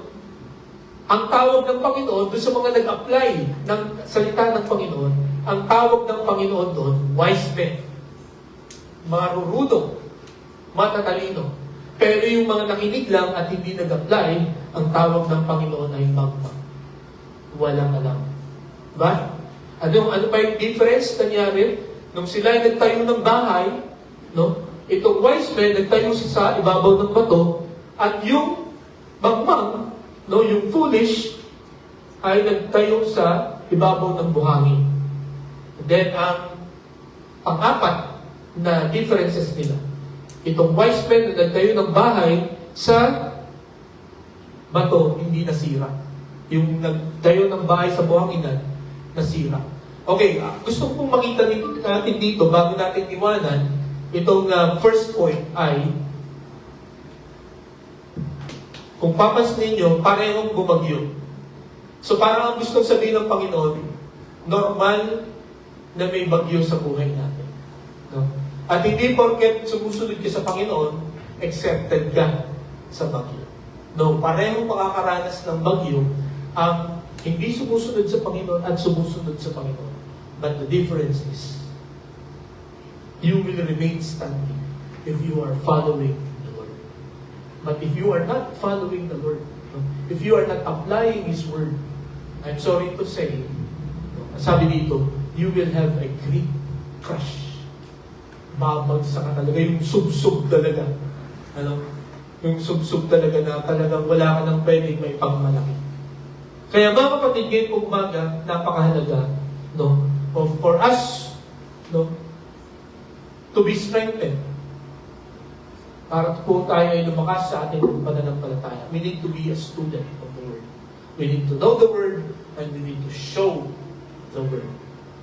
Speaker 1: Ang tawag ng Panginoon, doon sa mga nag-apply ng salita ng Panginoon, ang tawag ng Panginoon doon, wise men. Marurunong, matatalino. Pero yung mga nakinig lang at hindi nag-apply, ang tawag ng Panginoon ay magma. Walang alam. Diba? Ano pa yung difference nangyari? Nung sila ay nagtayo ng bahay, no? Itong wise men, nagtayo sa ibabaw ng bato, at yung magmang, no, yung foolish, ay nagtayo sa ibabaw ng buhangin. Then, ang pang-apat na differences nila. Itong wise men na nagtayo ng bahay sa bato, hindi nasira. Yung nagtayo ng bahay sa buhanginan, nasira. Okay, gusto kong makita natin dito, bago natin iwanan, itong first point ay, kung papansin ninyo, parehong bumagyo. So parang ang gusto sabihin ng Panginoon, normal na may bagyo sa buhay natin. No? At hindi porket sumusunod ka sa Panginoon, accepted ka sa bagyo. No, parehong makakaranas ng bagyo ang hindi sumusunod sa Panginoon at sumusunod sa Panginoon. But the difference is, you will remain standing if you are following the Lord. But if you are not following the Lord, if you are not applying His Word, I'm sorry to say, sabi dito, you will have a great crush. Babagsak ka talaga, yung sub-sub talaga. Yung sub-sub talaga na talagang wala ka nang pwedeng may pagmalaki. Kaya mga kapatid, ngayon umaga, napakahalaga, no, for us, no, to be strengthened. Para po tayo ay lumakas sa ating pananampalataya. We need to be a student of the Word. We need to know the Word and we need to show the Word.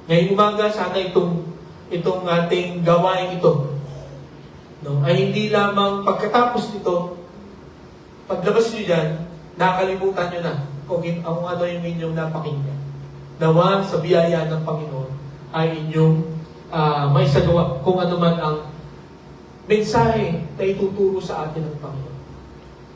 Speaker 1: Ngayong umaga, sana itong ating gawain ito, no, ay hindi lamang pagkatapos nito, paglabas nyo dyan, nakalimutan nyo na kung ano yung inyong napakinggan. Nawa sa biyaya ng Panginoon ay inyong may sagawa kung ano man ang mensahe na ituturo sa atin ng Panginoon.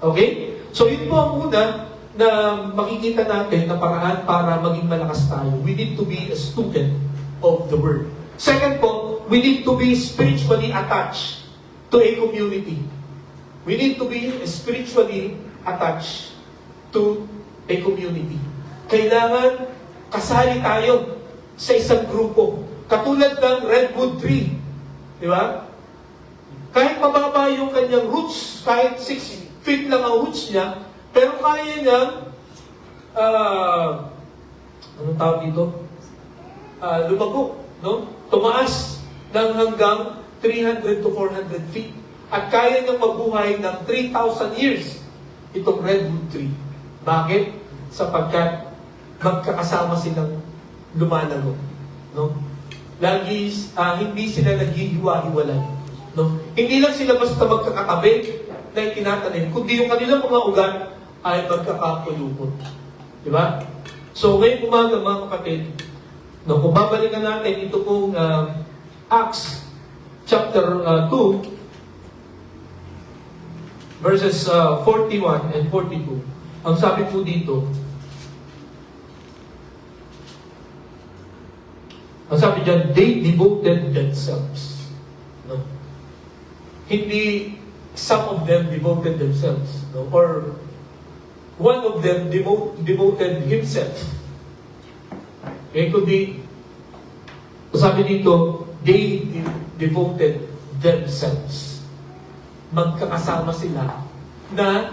Speaker 1: Okay? So yun po ang una na makikita natin na paraan para maging malakas tayo, we need to be a student of the Word. Second po, we need to be spiritually attached to a community. We need to be spiritually attached to a community. Kailangan kasali tayo sa isang grupo. Katulad ng redwood tree. Di ba? Kahit mababa yung kanyang roots, kahit 6 feet lang ang roots niya, pero kaya niyang, anong tawag dito? Lumago, no? Tumaas ng hanggang 300 to 400 feet. At kaya niyang mabuhay ng 3,000 years itong redwood tree. Bakit? Sapagkat magkakasama silang lumalago. No? Lagi, hindi sila naghihiwa-hiwalay. No? Hindi lang sila basta magkakatabi na itinatanim, kundi yung kanilang mga ugat ay magkakapulupot. Di ba? So, ngayong umaga, mga kapatid, no, kung babalikan natin ito pong Acts chapter 2, verses 41 and 42. Ang sabi po dito, ang sabi dyan, they devoted themselves. No? Hindi some of them devoted themselves. No? Or one of them devoted himself. Kundi, sabi dito, they devoted themselves. Magkakasama sila na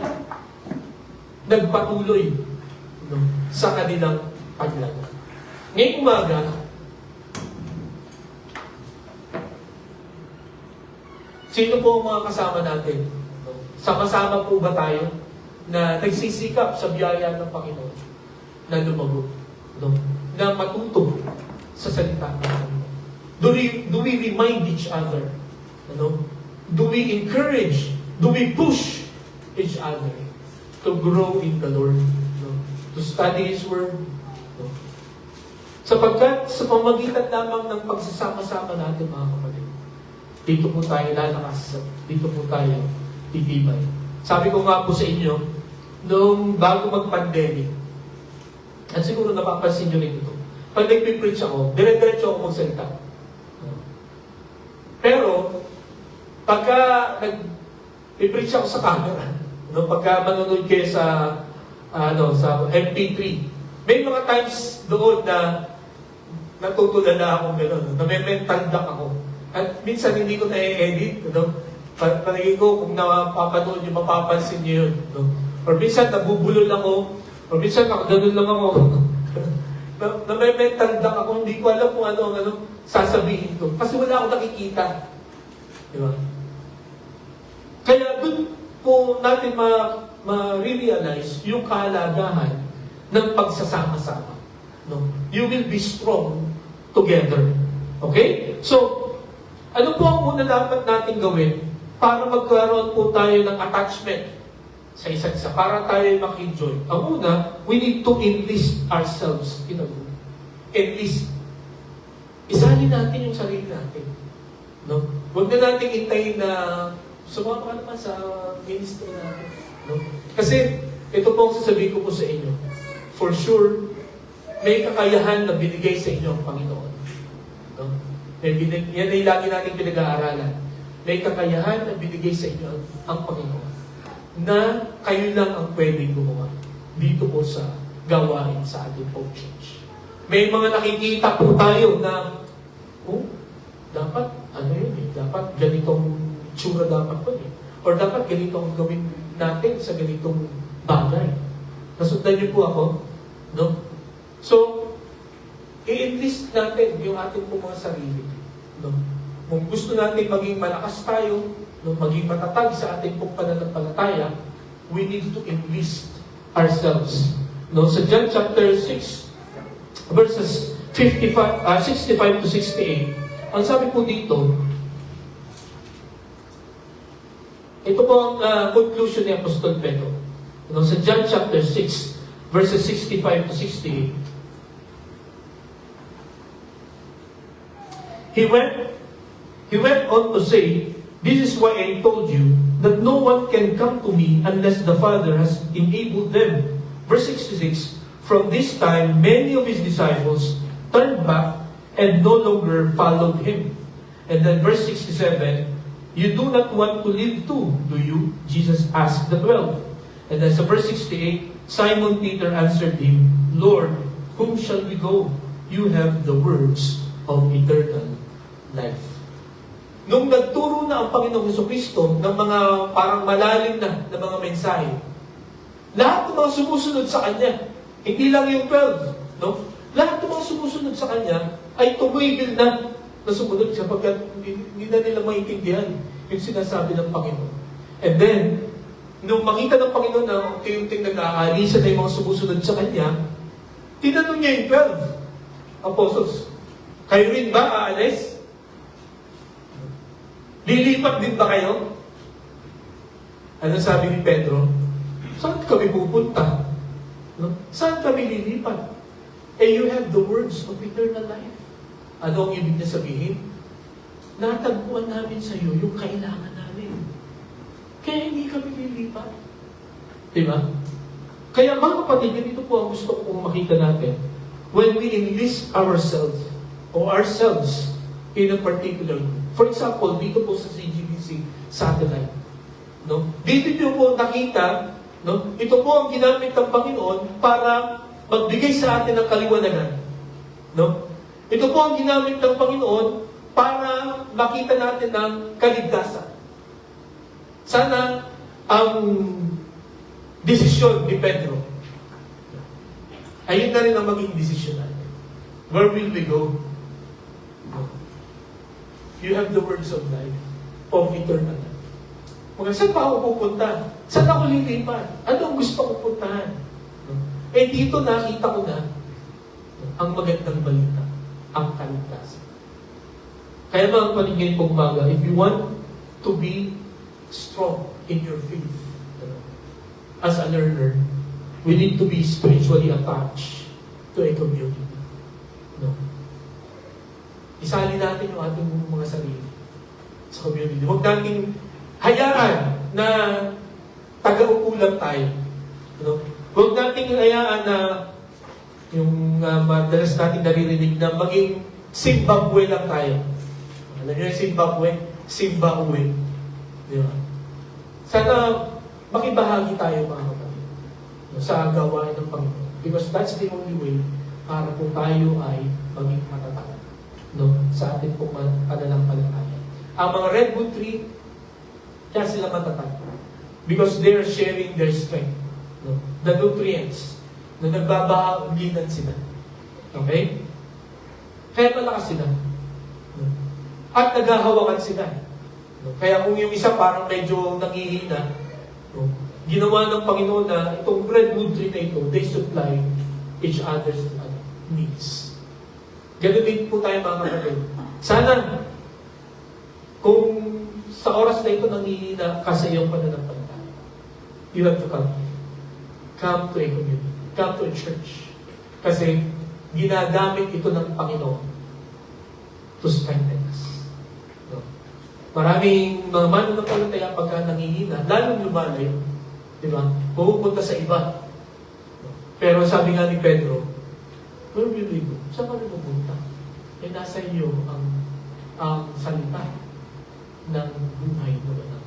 Speaker 1: nagpatuloy, no, sa kanilang paglago. Ngayong umaga, sino po ang mga kasama natin? No? Sama-sama po ba tayo na nagsisikap sa biyaya ng Panginoon na lumago? No? Na matuto sa salita ng Panginoon? Do we remind each other? Ano? Do we encourage? Do we push each other to grow in the Lord? No? To study His Word? No? Sapagkat sa pamagitan lamang ng pagsasama-sama natin, mga kapatid, dito po tayo lalakas, dito po tayo titibay. Sabi ko nga po sa inyo, nung bago mag-pandemic, at siguro napapansin nyo rin ito, pag nag-preach ako, dire-diretso ako magsalita. Pero, pagka nag-preach ako sa camera, no, pagka manonood kayo sa sa MP3, may mga times doon na natutulala akong gano'n, na-mental block ako. At minsan hindi ko na-edit, no? Panagin ko, kung napapanood nyo, mapapansin nyo yun. No? Or minsan nabubulol ako, or minsan nakaganon lang ako. Na-mental block ako, hindi ko alam kung ano sasabihin ko. Kasi wala akong nakikita. Di ba? Kaya doon po natin ma-realize yung kahalagahan ng pagsasama-sama. No? You will be strong together. Okay? So, ano po ang una dapat natin gawin para magkaroon po tayo ng attachment sa isa't isa, para tayo maki-join? Ang una, we need to enlist ourselves in a group. Enlist. Isali natin yung sarili natin. No? Huwag na natin hintayin na sumama ka naman sa ministry natin. No? Kasi, ito po ang sasabihin ko po sa inyo. For sure, may kakayahan na binigay sa inyo ang Panginoon. No? Yan ay lagi natin pinag-aaralan. May kakayahan na binigay sa inyo ang Panginoon na kayo lang ang pwedeng gumawa dito po sa gawain sa ating Hope Church. May mga nakikita po tayo na dapat, dapat ganitong tsura dapat po eh. Or dapat ganitong gawin natin sa ganitong bagay. Nasundan niyo po ako? No? So, i-enlist natin yung ating po mga sarili. No? Kung gusto natin maging malakas tayo, no, maging matatag sa ating pong pananampalataya, we need to enlist ourselves. No? Sa John chapter 6, verses 65 to 68, ang sabi po dito, ito po ang conclusion ni Apostol Pedro. No? Sa John chapter 6, verses 65 to 68, He went on to say, "This is why I told you that no one can come to me unless the Father has enabled them verse 66, from this time, many of his disciples turned back and no longer followed him. And then verse 67, you do not want to live too, do you? Jesus asked the 12. And then sa verse 68, Simon Peter answered him, Lord, whom shall we go? You have the words of eternal life. Nung nagturo na ang Panginoong Jesucristo ng mga parang malalim na mga mensahe, lahat ng mga sumusunod sa Kanya, hindi lang yung 12, no? Lahat ng mga sumusunod sa Kanya ay tumigil na sumunod sapagkat hindi na nila maintindihan yung sinasabi ng Panginoon. And then, nung makita ng Panginoon na unti-unting nag-aalisa na yung mga sumusunod sa Kanya, tinanong niya yung 12 apostles, kayo rin ba aalis? Lilipat din ba kayo? Ano sabi ni Pedro? Saan kami pupunta? No? Saan kami lilipat? You have the words of eternal life. Ano ang ibig niya sabihin? Natagpuan namin sa iyo yung kailangan namin. Kaya hindi kami lilipat. Diba? Kaya mga kapatid, ito po ang gusto kong makita natin. When we enlist ourselves in a particular group. For example, dito po sa CGBC satellite. No? Dito niyo po nakita, no? Ito po ang ginamit ng Panginoon para magbigay sa atin ng kaliwanagan. No? Ito po ang ginamit ng Panginoon para makita natin ng kaligtasan. Sana ang desisyon ni Pedro, ayun na rin ang maging desisyon natin. Where will we go? You have the words of life, of eternal life. Saan pa ako pupunta? Saan ako lilipat? Ano ang gusto ko puntahan? Dito nakita ko na ang magandang balita, ang kaligtasan. Kaya mga paningin pong umaga, if you want to be strong in your faith, as a learner, we need to be spiritually attached to a community. No? Isali natin yung ating mga sarili sa community. Huwag natin hayaan na taga-upo lang tayo. No? Huwag natin hayaan na yung madalas natin naririnig na maging Zimbabwe lang tayo. Alam niyo yung Zimbabwe. Di ba? Sana makibahagi tayo mga kapatid sa gawain ng Panginoon. Because that's the only way para po tayo ay maging matatag, no, sa ating pong pananampalataya. Ang mga redwood tree, kaya sila matatag. Because they're sharing their strength. No? The nutrients na nagbabahaginan sila. Okay? Kaya malakas sila. No? At naghahawakan sila. No? Kaya kung yung isa parang medyo nangihina, no? Ginawa ng Panginoon na itong redwood tree na ito, they supply each other's needs. Ganun din po tayo mga kapatid. Sana, kung sa oras na ito nangihina ka sa iyong pananampalataya, you have to come. Come to a community. Come to a church. Kasi ginagamit ito ng Panginoon to strengthen us. No? Maraming mga mananampalataya pagka nangihina, lalong lumalayo. Diba? Pupunta sa iba. Pero sabi nga ni Pedro, where will we go? Saan kami pupunta? Nasa iyo ang salita ng buhay na banal.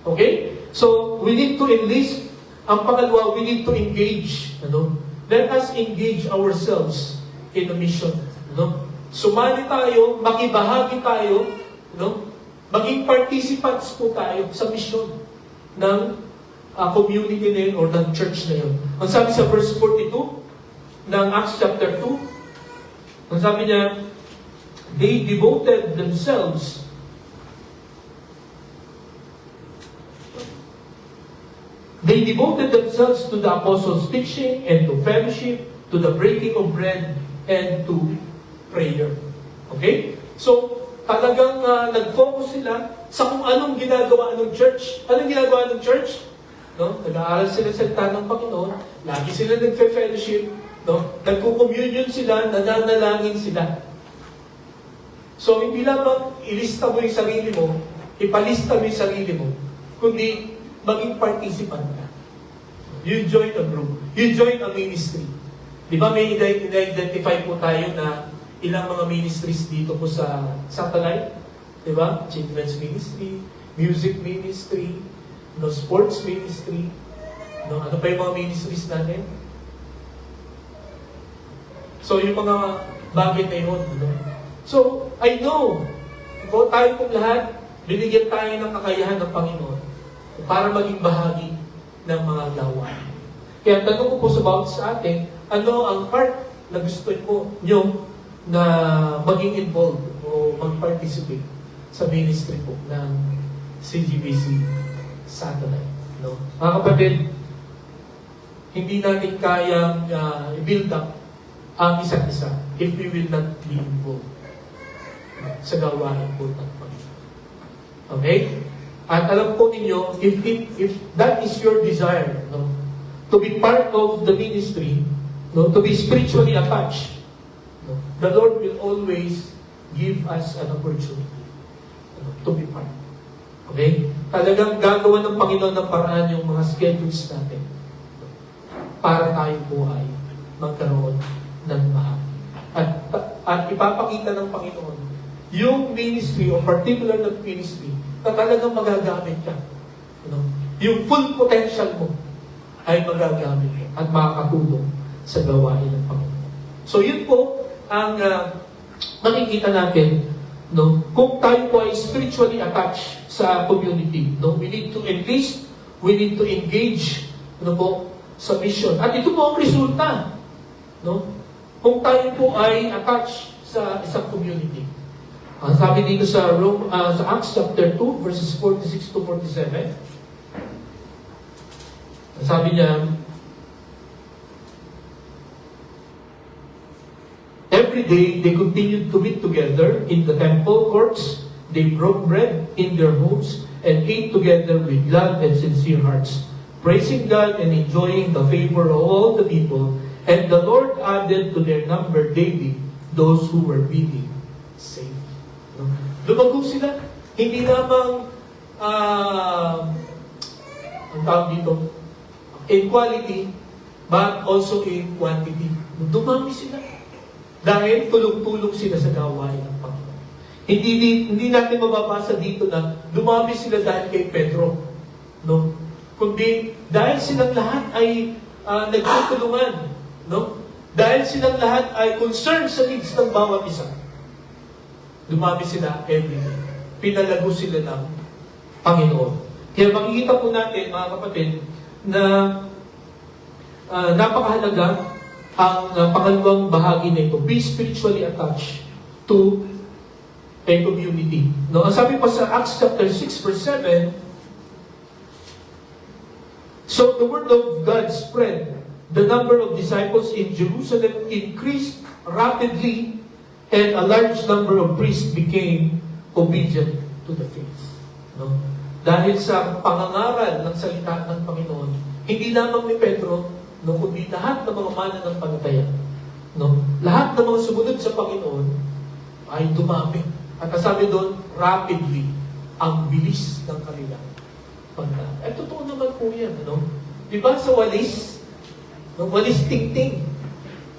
Speaker 1: Okay? So, we need to enlist. Ang pangalawa, we need to engage. Ano? Let us engage ourselves in a mission. Ano? Sumali tayo, makibahagi tayo, ano? Maging participants po tayo sa mission ng community na yun or ng church na yun. Ang sabi sa verse 42 ng Acts chapter 2, ang sabi niya, they devoted themselves to the apostles' teaching and to fellowship, to the breaking of bread, and to prayer. Okay? So, talagang nag-focus sila sa kung anong ginagawa ng church. Anong ginagawa ng church? No? Nag-aaral sila sa salita ng Panginoon, lagi sila nagfe-fellowship, no? Nagko-communion sila, nananalangin sila. So, hindi lamang ilista mo yung sarili mo, ipalista mo yung sarili mo, kundi maging participant ka. You join a group. You join a ministry. Di ba may identify po tayo na ilang mga ministries dito po sa satellite? Di ba? Children's ministry, music ministry, no, sports ministry, no, ano pa yung mga ministries natin? So, yung mga bagay na yun. No? So, I know, kung tayo pong lahat, binigyan tayo ng kakayahan ng Panginoon para maging bahagi ng mga gawain. Kaya tanong ko po sa atin, ano ang part na gusto nyo na maging involved o mag-participate sa ministry po ng CGBC Satellite. No? Mga kapatid, hindi natin kayang i-build up ang isa't isa if we will not be involved sa gawain po ng Panginoon. Okay? At alam po ninyo, if that is your desire, no, to be part of the ministry, no, to be spiritually attached, no, the Lord will always give us an opportunity, no, to be part. Okay? Talagang gagawa ng Panginoon ng paraan yung mga schedules natin, no, para tayo po ay magkaroon ng bahagi. At ipapakita ng Panginoon yung ministry o particular na ministry na talagang magagamit ka. You know, yung full potential mo ay magagamit mo at makakatulong sa gawain ng Panginoon. So yun po ang makikita natin, no, kung tayo po ay spiritually attached sa community. No, we need to enlist, we need to engage, no, po, sa mission. At ito po ang resulta, no, kung tayo po ay attached sa isang community. Sabi dito sa Acts chapter 2, verses 46 to 47. Sabi niya, every day they continued to meet together in the temple courts. They broke bread in their homes and ate together with glad and sincere hearts, praising God and enjoying the favor of all the people. And the Lord added to their number daily those who were being saved. Lumago sila. Hindi lamang ang tawag dito, in quality, but also in quantity. Dumami sila. Dahil tulong-tulong sila sa gawain ng Panginoon. Hindi natin mababasa dito na dumami sila dahil kay Pedro. No? Kundi dahil silang lahat ay nagtutulungan. No? Dahil silang lahat ay concerned sa needs ng bawat isa. Dumami sila every day. Pinalago sila ng Panginoon. Kaya makikita po natin, mga kapatid, na napakahalaga ang pangalawang bahagi na ito. Be spiritually attached to a community. No? Ang sabi pa sa Acts chapter 6 verse 7, so the word of God spread. The number of disciples in Jerusalem increased rapidly, and a large number of priests became obedient to the faith. No? Dahil sa pangangaral ng salita ng Panginoon, hindi lamang ni Pedro, no, kundi lahat ng mga mananampalataya. No? Lahat ng mga sumunod sa Panginoon ay dumami. At sabi doon, rapidly, ang bilis ng kanilang pagdaan. Eh, totoo naman po yan. No? Diba sa walis, no, walis ting-ting,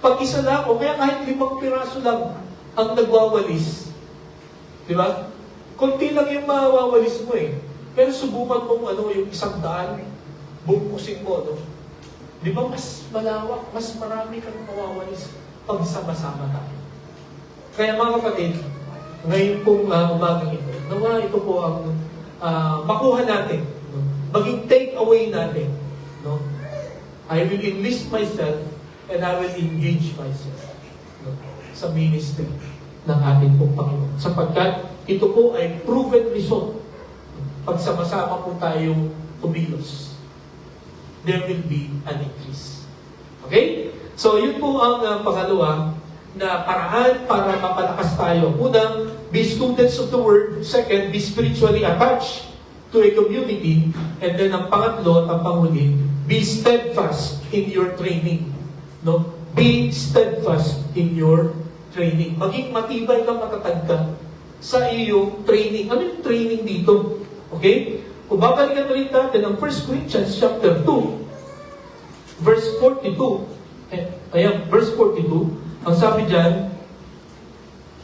Speaker 1: pag isa lang, o kaya kahit 5 piraso lang, ang nagwawalis. Di ba? Kunti lang yung mawawalis mo eh. Pero subukan mo yung 100, bungkusin mo, no? Di ba mas malawak, mas marami kang mawawalis pag sama-sama tayo. Kaya mga kapatid, ngayon pong umagang ito, nawa ito po ang makuha natin, no? Maging take away natin. No? I will enlist myself and I will engage myself, no, sa ministry ng ating pong Panginoon. Sapagkat ito po ay proven result. Pag sama-sama po tayong kumilos, there will be an increase. Okay? So, yun po ang pangalawa na paraan para mapalakas tayo. Unang, be students of the Word. Second, be spiritually attached to a community. And then, ang pangatlo at ang panghuli, be steadfast in your training. No? Be steadfast in your training. Maging matibay ka, matatag ka sa iyong training. Ano yung training dito? Okay? Kung babalikan ulit natin ang 1 Corinthians chapter 2, verse 42. Ayan, verse 42. Ang sabi dyan,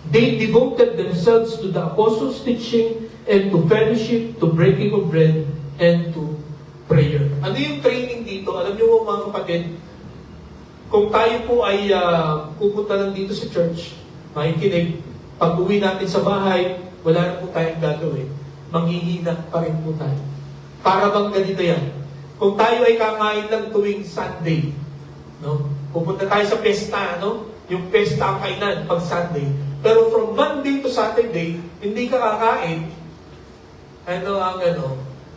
Speaker 1: they devoted themselves to the apostles' teaching and to fellowship, to breaking of bread, and to prayer. Ano yung training dito? Alam niyo mga kapatid, kung tayo po ay pupunta lang dito sa church, makikinig, pag uwi natin sa bahay, wala na po tayong gagawin. Manghihina pa rin po tayo. Para bang ganito yan? Kung tayo ay kakain lang tuwing Sunday, no? Pupunta tayo sa pesta, no? Yung pesta ang kainan pag Sunday. Pero from Monday to Saturday, hindi ka kakain, ano ang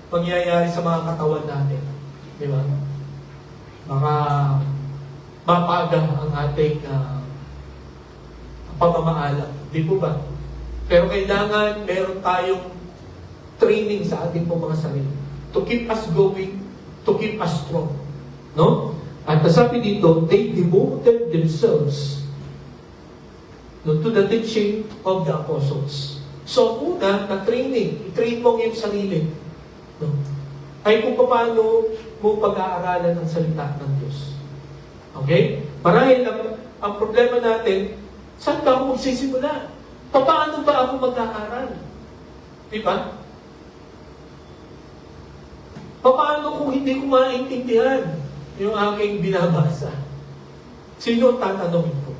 Speaker 1: mangyayari sa mga katawan natin. Di ba? Baka mapaga ang ating pamamaalam. Di po ba? Pero kailangan meron tayong training sa ating po mga sarili. To keep us going, to keep us strong. No? At sabi dito, they devoted themselves to the teaching of the apostles. So, una, na training. I-train mo ang iyong sarili. No? Ay kung paano mo pag-aaralan ang salita ng Diyos. Okay? Marahil ang problema natin, saan ba ako magsisimula? Paano ba ako mag-aaral? Di ba? Paano kung hindi ko maintindihan yung aking binabasa? Sino ang tatanungin ko?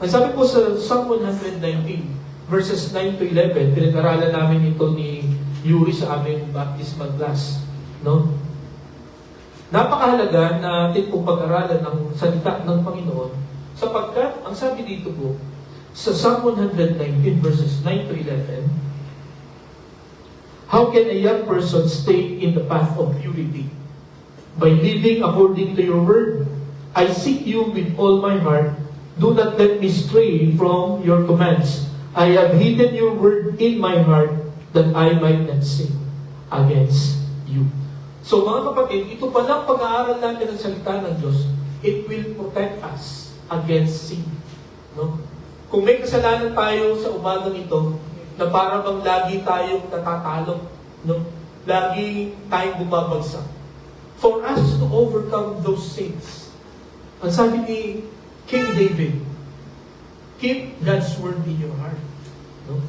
Speaker 1: Ang sabi po sa Psalm 119, verses 9 to 11, pinag-aralan namin ito ni Yuri sa aming baptismal class. No? Napakahalaga na atin pong pag-aralan ng salita ng Panginoon sapagkat, ang sabi dito po, sa Psalm 119, verses 9 to 11, how can a young person stay in the path of purity? By living according to your word. I seek you with all my heart. Do not let me stray from your commands. I have hidden your word in my heart that I might not sin against you. So mga kapatid, ito palang pag-aaral natin ng salita ng Diyos, it will protect us against sin. No? Kung may kasalanan tayo sa umagang ito, na para bang lagi tayong natatalo, no? Lagi tayong bumabagsak. For us to overcome those sins, ang sabi ni King David, keep God's word in your heart. No?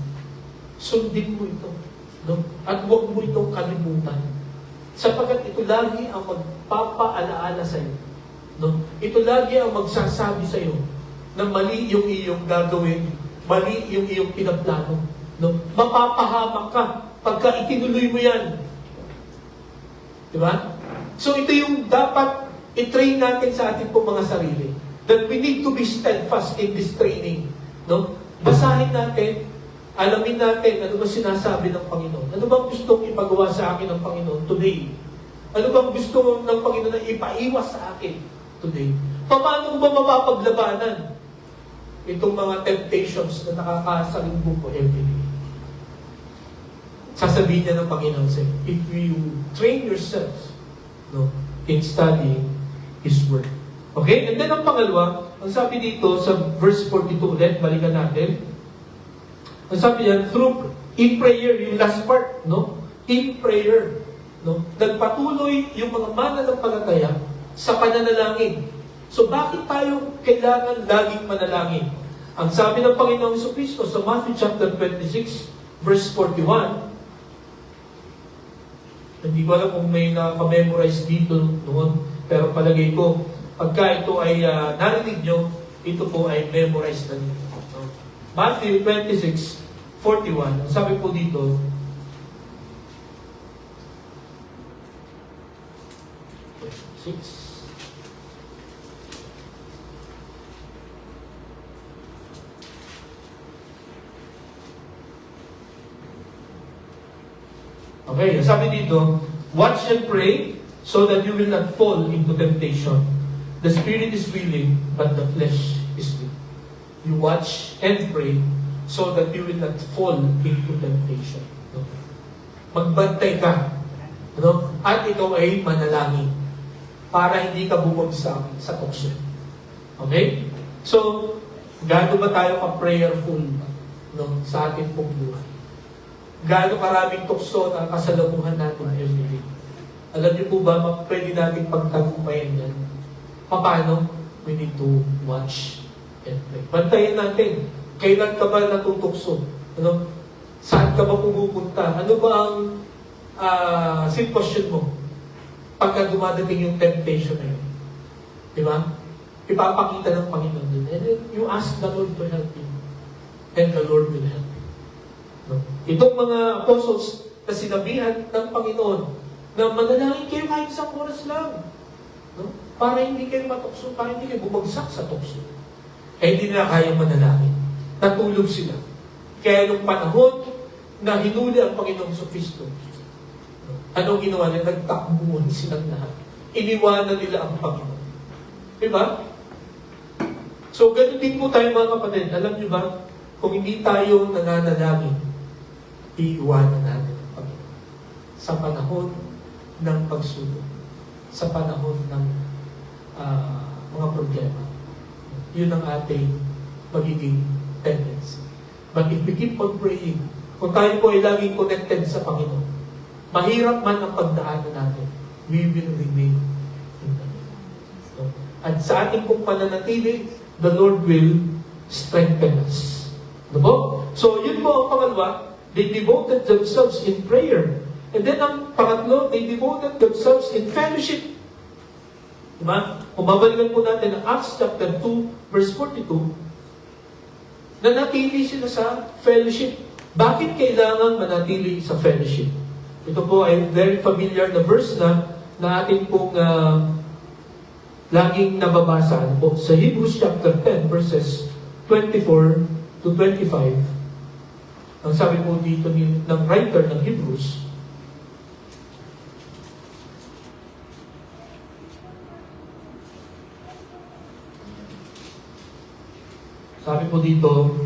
Speaker 1: Sundin mo ito. No? At huwag mo itong kalimutan. Sapagkat ito lagi ang magpapaalaala sa iyo. No? Ito lagi ang magsasabi sa iyo na mali yung iyong gagawin, mali yung iyong pinaplano. No? Mapapahamak ka pagka itinuloy mo yan. Diba? So ito yung dapat i-train natin sa ating pong mga sarili. That we need to be steadfast in this training. No? Basahin natin, alamin natin ano ba sinasabi ng Panginoon. Ano bang gustong ipagawa sa akin ng Panginoon today? Ano bang gusto ng Panginoon na ipaiwas sa akin today? Paano ba mapapaglabanan itong mga temptations na nakakasalubong ko every day? Sasabihin niya ng Panginoon sa'yo, if you train yourself in studying His Word. Okay? And then ang pangalawa, ang sabi dito sa verse 42 ulit, balikan natin. Ang sabi niya, in prayer, yung last part, no? In prayer, no? Nagpatuloy yung mga mananampalataya sa pananalangin. So bakit tayo kailangan laging manalangin? Ang sabi ng Panginoong Jesucristo sa Matthew chapter 26, verse 41, hindi ko alam kung may naka-memorize dito noon, pero palagay ko, pagka ito ay narinig nyo, ito po ay memorize na nyo. No? Matthew 26, 41, sabi po dito, okay, sabi dito, watch and pray so that you will not fall into temptation. The spirit is willing, but the flesh is weak. You watch and pray so that you will not fall into temptation. No? Magbantay ka. No? At ikaw ay manalangin para hindi ka bumagsak sa tukso. Okay? So, gaano ba tayo ka-prayerful sa ating pong buhay? Gaano karaming tukso na kasalamuhan natin every day? Alam niyo po ba, pwede natin pagtagumpayan yan? Paano? We need to watch and pray. Bantayan natin. Kailan ka ba natutukso? Ano? Saan ka ba pumupunta? Ano ba ang sitwasyon mo pagka dumadating yung temptation na yun? Di ba? Ipapakita ng Panginoon din. And then you ask the Lord to help you. And the Lord will help you. No? Itong mga apostles na sinabihan ng Panginoon na manalangin kayo kahit isang oras lang. No? Para hindi kayo matukso, para hindi kayo bumagsak sa tukso. Eh hindi nila kaya manalangin. Natulog sila. Kaya nung panahon na hinuli ang Panginoong Kristo, anong ginawa nila? Nagtakbuhan silang lahat. Iniwanan nila ang Panginoon. Diba? So, ganun din po tayo mga kapatid. Alam niyo ba, kung hindi tayo nananalangin, iiwanan natin ang Panginoon. Sa panahon ng pagsubok, sa panahon ng mga problema. Yun ang ating magiging tendency. But if we keep on praying, kung tayo po ay laging connected sa Panginoon, mahirap man ang pagdaanan natin, we will remain in the Lord. So, at sa ating pong pananatili, the Lord will strengthen us. Diba? So, yun po ang pangalawa, they devoted themselves in prayer. And then ang pangatlo, they devoted themselves in fellowship. Diba? Kung babalikan po natin ang Acts chapter 2, verse 42, nanatili sila sa fellowship. Bakit kailangan manatili sa fellowship? Ito po ay very familiar na verse na atin pong laging nababasa po sa Hebrews chapter 10, verses 24 to 25. Ang sabi po dito ng writer ng Hebrews, sabi po dito,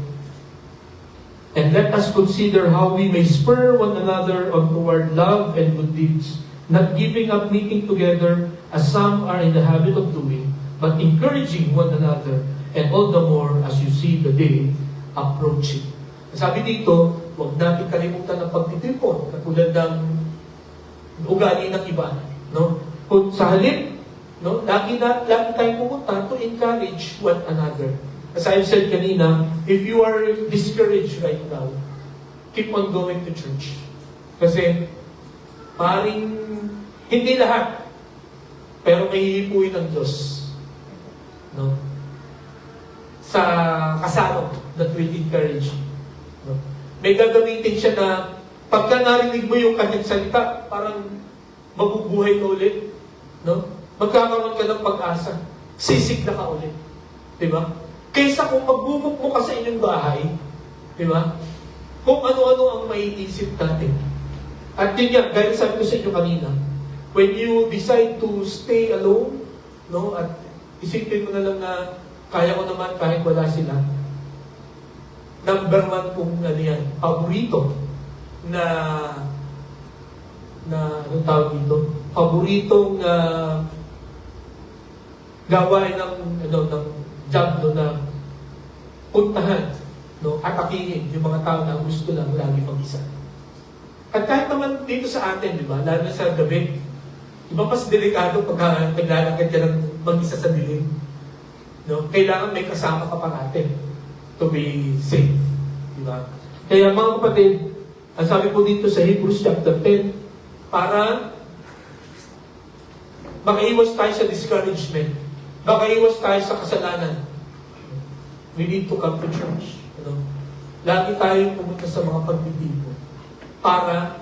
Speaker 1: and let us consider how we may spur one another on toward love and good deeds, not giving up meeting together as some are in the habit of doing, but encouraging one another, and all the more as you see the day approaching. Sabi dito, huwag natin kalimutan ang pagtitipon, katulad ng ugali ng iba. No? Kung sa halip, no, lagi tayong pumunta to encourage one another. As I've said kanina, if you are discouraged right now, keep on going to church. Kasi, paring hindi lahat, pero may hihipuin ng Diyos. No? Sa kasama that will encourage you. No? May gagamitin siya na pagka narinig mo yung kanyang salita, parang mabubuhay ka ulit. No? Magkakaroon ka ng pag-asa. Sisigla ka ulit. Diba? Kaysa kung magbubok mo ka sa inyong bahay, diba? Kung ano-ano ang maiisip natin. At yun yan, gaya sabi ko sa inyo kanina, when you decide to stay alone, no, at isipin mo na lang na kaya ko naman kahit wala sila. Number one kung ano yan, paborito na anong tawag dito? Paboritong gawain ng job na puntahan, no, atakihin yung mga tao na gusto lang lagi mag-isa. At kahit naman dito sa atin, di ba, lalo na sa gabi, di ba mas delikado pag naglalakad ka ng mag-isa sa dilim. No? Kailangan may kasama ka parate to be safe. Di ba? Kaya mga kapatid, ang sabi po dito sa Hebrews chapter 10, para makaiwas tayo sa discouragement, makaiwas tayo sa kasalanan, we need to come to church. You know? Lagi tayong pumunta sa mga pagtitipon para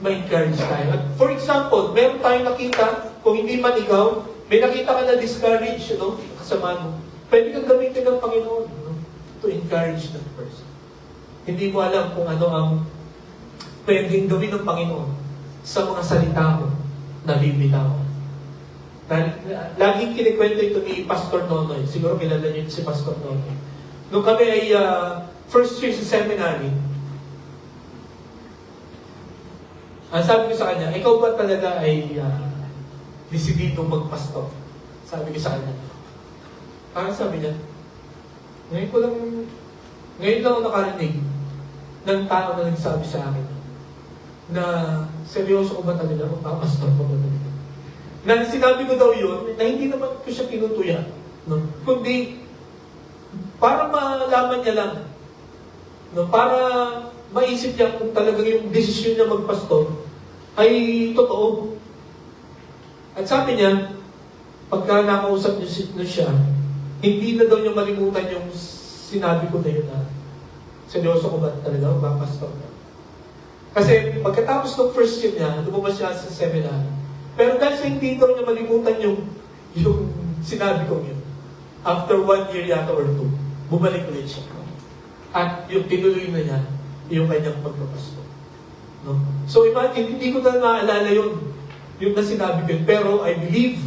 Speaker 1: ma-encourage tayo. At for example, meron tayong nakita, kung hindi man ikaw, may nakita ka na discourage, kasama mo. Pwede kang gamitin ng Panginoon to encourage that person. Hindi mo alam kung ano ang pwedeng gawin ng Panginoon sa mga salita mo na bibitawan. Laging kinikwento ito ni Pastor Nonoy. Siguro kilala niyo si Pastor Nonoy. Nung kami ay first year sa seminary, ang sabi ko sa kanya, ikaw ba talaga ay desididong magpastor? Sabi ko sa kanya. Parang sabi niya, ngayon lang ako nakarinig ng tao na nagsabi sa akin, na seryoso ko ba talaga, magpapastor ko ba talaga. Na sinabi ko daw yun, na hindi naman ko siya pinutuya. No? Kundi, para malaman niya lang. No? Para maisip niya kung talagang yung desisyon niya magpastor ay totoo. At sabi niya, pagka nakausap niyo siya, hindi na daw niya malimutan yung sinabi ko na yun na seryoso ko ba talaga magpapastor ka. Kasi pagkatapos ng first year niya, lumabas siya sa seminar. Pero dahil sa hindi daw niya malimutan yung sinabi ko yun, after 1 year yata or 2, bumalik ulit siya. At yung tinuloy na niya, yung kanyang pagpapasto. No? So imagine, hindi ko na naalala yun, yung na sinabi ko yun. Pero I believe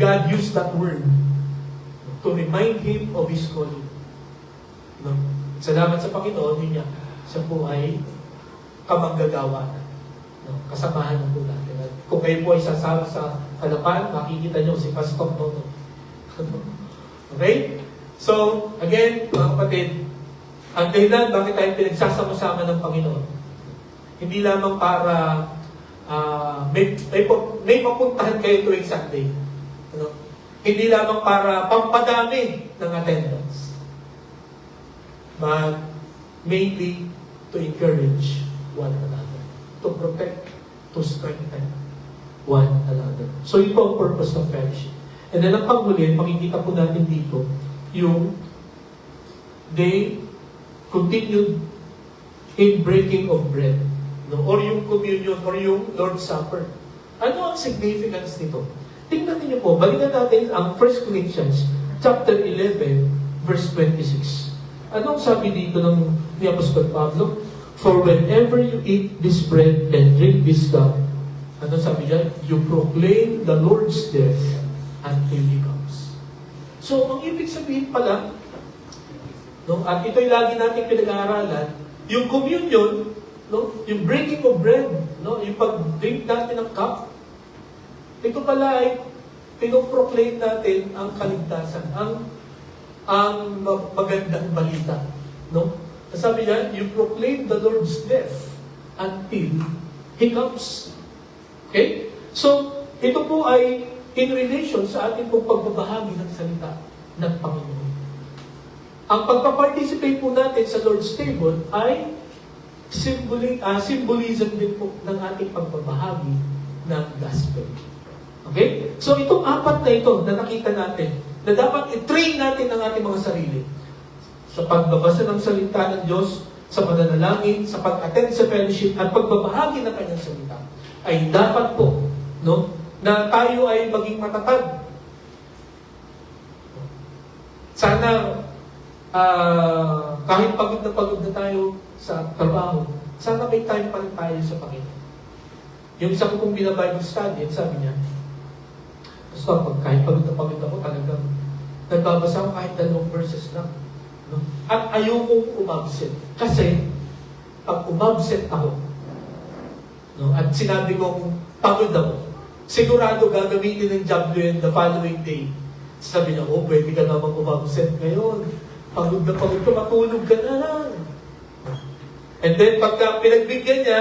Speaker 1: God used that word to remind him of his calling. No? Salamat sa Panginoon, yun niya. Siya po ay kamanggagawa. No? Kasamahan na po natin. At kung kayo po ay sasama sa halapan, makikita niyo si Pastor Toto. Okay? So, again, mga kapatid, ang dahilan bakit tayo pinagsasama-sama ng Panginoon, hindi lamang para may mapuntahan kayo tuwing Sunday. Ano? Hindi lamang para pampadami ng attendance. But mainly to encourage one another. To protect, to strengthen one another. So ito ang purpose ng fellowship. And then ang panghuli, makikita po natin dito, yung they continued in breaking of bread. No? Or yung communion, or yung Lord's Supper. Ano ang significance nito? Tingnan niyo po, balikan natin ang 1 Corinthians chapter 11, verse 26. Anong sabi dito ni Apostol Pablo? For whenever you eat this bread and drink this cup, ano sabi dyan? You proclaim the Lord's death until He comes. So, ang ibig sabihin pala, no, at ito'y lagi natin pinag-aaralan, yung communion, no, yung breaking of bread, no, yung pag-drink natin ng cup, ito pala ay pinoproclaim natin ang kaligtasan, ang magandang balita. No? Sabi niya, you proclaim the Lord's death until He comes. Okay? So, ito po ay in relation sa ating pong pagbabahagi ng salita ng Panginoon. Ang pagpaparticipate po natin sa Lord's table ay symbolism din po ng ating pagbabahagi ng gospel. Okay? So itong apat na ito na nakita natin, na dapat i-train natin ang ating mga sarili sa pagbabasa ng salita ng Diyos, sa pananalangin, sa pag-attend sa fellowship, at pagbabahagi ng kanyang salita, ay dapat po, no, na tayo ay maging matatag. Sana, kahit pagod na tayo sa trabaho, sana may time pa rin tayo sa Panginoon. Yung isa ko pong binabible study, sabi niya, so, kahit pagod na ako, talagang nagbabasa ako kahit 2 verses lang. No? At ayokong umabsent. Kasi, pag umabsent ako, no, at sinabi kong pagod ako, sigurado gagamitin ng job yun the following day. Sabi niya, oh, pwede ka naman umabsent ngayon. Pagod ka, matulog ka na lang. And then, pagka pinagbigyan niya,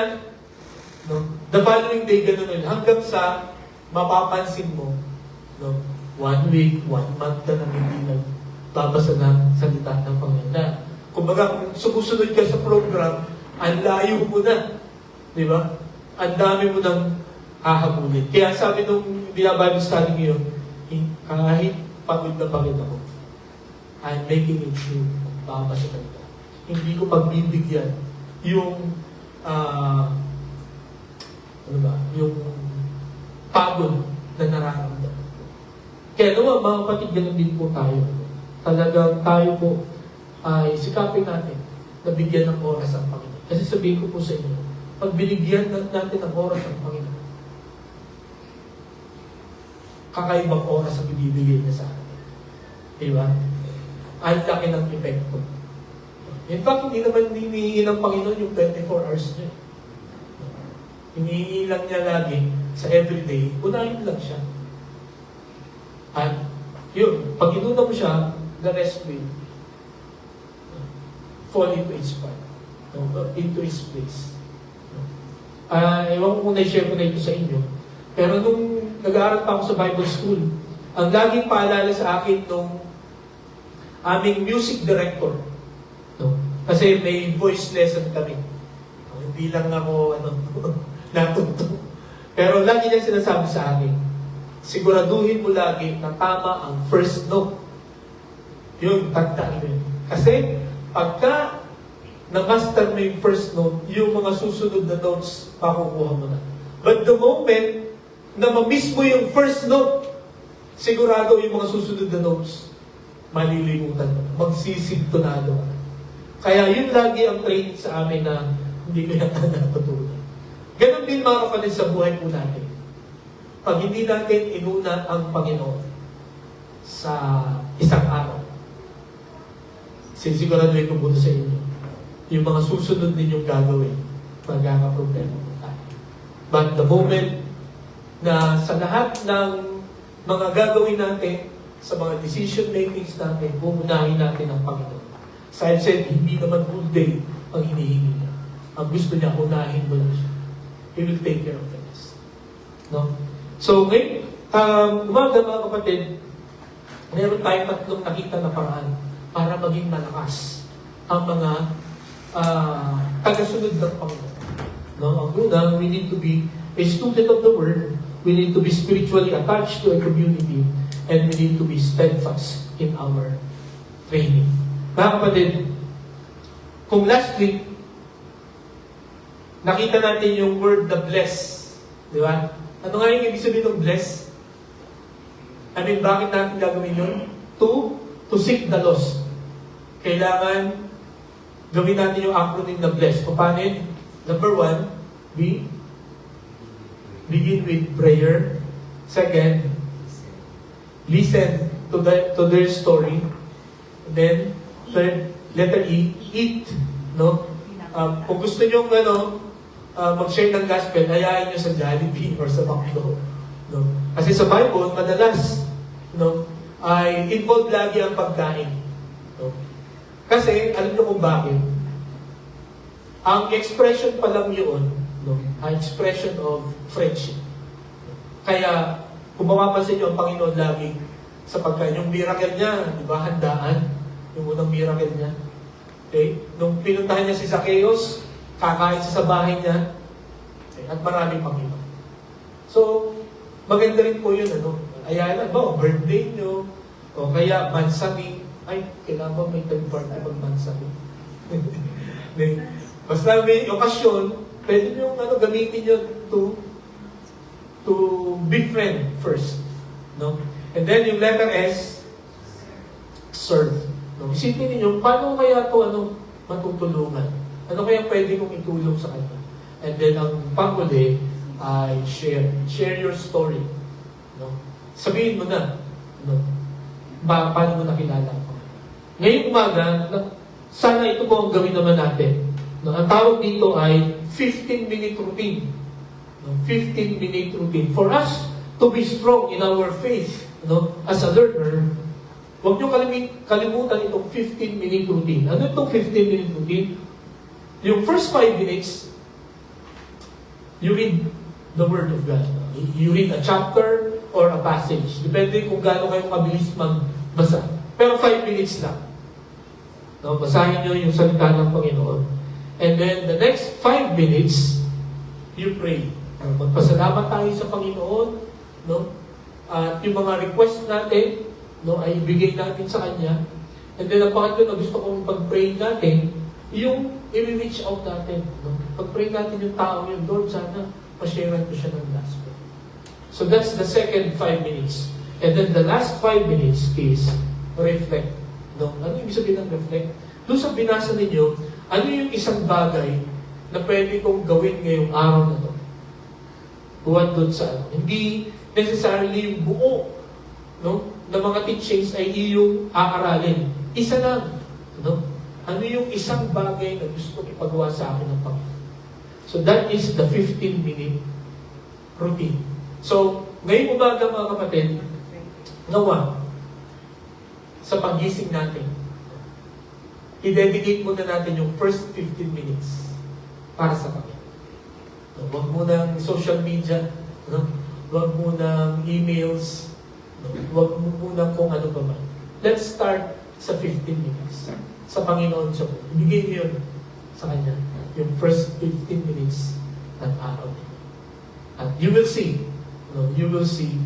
Speaker 1: no, the following day, gano'n yun, hanggang sa mapapansin mo, no, 1 week, 1 month ka nang hindi nagbabasa ng salita ng Panginoon. Kumbaga, kung sumusunod ka sa program, ang layo mo na. Di ba? Ang dami mo nang hahabulin. Kaya sabi nung binabible study ngayon, kahit pagod na pagod ako, I'm making it sure babasa ka. Hindi ko pagbibigyan yung yung pagod na nararamdaman. Kaya naman, mga kapatid, ganun din po tayo. Talagang tayo po ay sikapin natin na bigyan ng oras ang Panginoon. Kasi sabihin ko po sa inyo, pag binigyan natin ng oras ang Panginoon, kakaibang oras ang ibibigay niya sa atin. Diba? Ang laki ng epekto. In fact, hindi naman hinihingi ng Panginoon yung 24 hours niya. Hinihingi lang niya lagi sa everyday, unahin lang siya. At yun, pag inuna mo siya, the rest will fall into its part. No? Into its place. No? Ewan ko kung na-share ko na ito sa inyo. Pero nung nag-aaral pa ako sa Bible School, ang laging paalala sa akin nung aming music director, no? Kasi may voice lesson kami. Hindi lang ako natuto. Pero lagi niya sinasabi sa akin, siguraduhin mo lagi na tama ang first note. Yun, tagtaan mo yun. Kasi pagka na-master mo yung first note, yung mga susunod na notes, makukuha mo na. But the moment na ma-miss mo yung first note, sigurado yung mga susunod na notes, malilimutan mo. Magsisintonado ka. Kaya yun lagi ang training sa amin na hindi ko yata natutunan. Ganon din mga kapatid sa buhay po natin. Pag hindi natin inuna ang Panginoon sa isang araw, sisiguraduhin ko muna sa inyo, yung mga susunod ninyong gagawin, magkakaproblema po tayo. But the moment na sa lahat ng mga gagawin natin, sa mga decision makings natin, uunahin natin ang Panginoon. Sa said, hindi naman all day ang hinihingi niya. Ang gusto niya, unahin mo lang siya. He will take care of the rest. No? So, ngayon, umaga mga kapatid, meron tayong tatlong nakita na paraan para maging malakas ang mga tagasunod ng Panginoon. No? Ang una, we need to be a student of the Word, we need to be spiritually attached to a community, and we need to be steadfast in our training. Mga kapatid, kung last week, nakita natin yung word na bless. Di ba? Ano nga yung ibig sabihin ng bless? I mean, bakit natin gagawin yun? To seek the lost. Kailangan gawin natin yung acronym na bless. Paano yun? Number 1, we begin with prayer. Second, listen to their story. And then, third, letter E, eat. No? Kung gusto nyo mag-share ng gospel, hayaan nyo sa Jollibee or sa McDo. No? Kasi sa Bible, madalas, ay involved lagi ang pagkain. No? Kasi, alam nyo kung bakit? Ang expression pa lang yun, ang expression of friendship. Kaya, kung mapapansin nyo, ang Panginoon lagi sa pagkain. Yung miracle niya, di ba, handaan. Yung unang miracle niya. Okay? Nung pinuntahan niya si Zacchaeus, kakain siya sa bahay niya, okay, at maraming Panginoon. So, maganda rin po yun, Ayalan ba, birthday nyo, o kaya mansami, ay, kailangan ba may third-party pag mansami? Basta may okasyon, pwede nyo gamitin nyo to befriend first. No? And then yung letter S, serve. No? Isipin ninyo, paano kaya ito matutulungan? Ano kaya pwede kong itulong sa kanya? And then ang panghuli ay share. Share your story. No? Sabihin mo na, paano mo nakilala ko. Ngayong umaga, sana ito po ang gawin naman natin. No? Ang tawag dito ay 15-minute routine. 15-minute routine. For us to be strong in our faith, as a learner, huwag nyo kalimutan itong 15-minute routine. Ano itong 15-minute routine? Yung first 5 minutes, you read the Word of God. You read a chapter or a passage. Depende kung gaano kayo mabilis magbasa. Pero 5 minutes lang. Basahin nyo yung salita ng Panginoon. And then the next 5 minutes, you pray. Magpasalamat tayo sa Panginoon. At yung mga request natin, ay ibigay natin sa Kanya. And then ang pangatlo na gusto kong pag-pray natin, yung i-reach out natin. Pag-pray natin yung tao yun, Lord, sana ma-sharean ko siya ng gospel. So that's the second 5 minutes. And then the last 5 minutes is reflect. Ano yung ibig sabihin ng reflect? Doon sa binasa ninyo, ano yung isang bagay na pwede kong gawin ngayong araw na to? Buwan doon sa hindi necessarily yung buo na mga teachings ay iyong aaralin. Isa lang. Ano yung isang bagay na gusto ipagawa sa akin ng Panginoon? So that is the 15-minute routine. So, ngayong umaga mga kapatid, nawa, sa pagising natin, i-dedicate muna natin yung first 15 minutes para sa Panginoon. No, huwag mo ng social media, no? Huwag mo ng emails, no? Huwag mo muna kung ano pa man. Let's start sa 15 minutes. Sa Panginoon siya po. Ibigay niyo yun sa Kanya. Yung first 15 minutes ng araw niyo. At you will see, no? You will see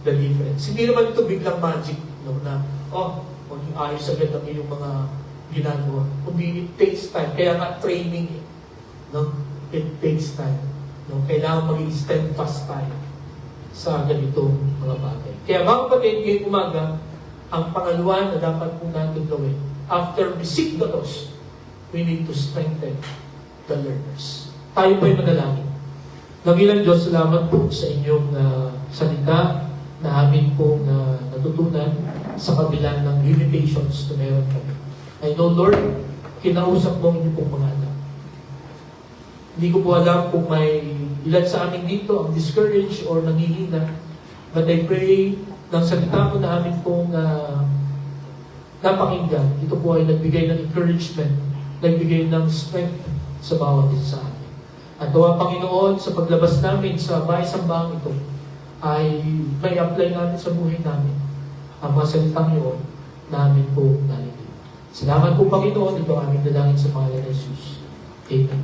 Speaker 1: the difference. Hindi naman ito biglang magic, no? Na, maging ayos agad ang iyong mga ginagawa. Kundi it takes time. Kaya nga training, no? It takes time. No? Kailangan maging steadfast tayo sa ganitong mga bagay. Kaya mga kapatid, ngayong umaga, ang pangalawa na dapat po natin gawin, after we seek the lost, we need to strengthen the learners. Tayo po'y manalangin. Dakilang Diyos, salamat po sa inyong salita na amin pong natutunan sa kabila ng limitations na meron kami. I know, Lord, kinausap mo inyo pong mga anak. Hindi ko po alam kung may ilan sa amin dito ang discouraged or nangihina. But I pray ng salita mo na amin pong napakinggan. Ito po ay nagbigay ng encouragement, nagbigay ng strength sa bawat isa sa amin. At dawa, Panginoon, sa paglabas namin sa bahay-sambahang ito, ay may apply namin sa buhay namin ang mga salitang yun namin po narinig. Salamat po, Panginoon. Ito aming dalangin sa pangalan ng Jesus. Amen.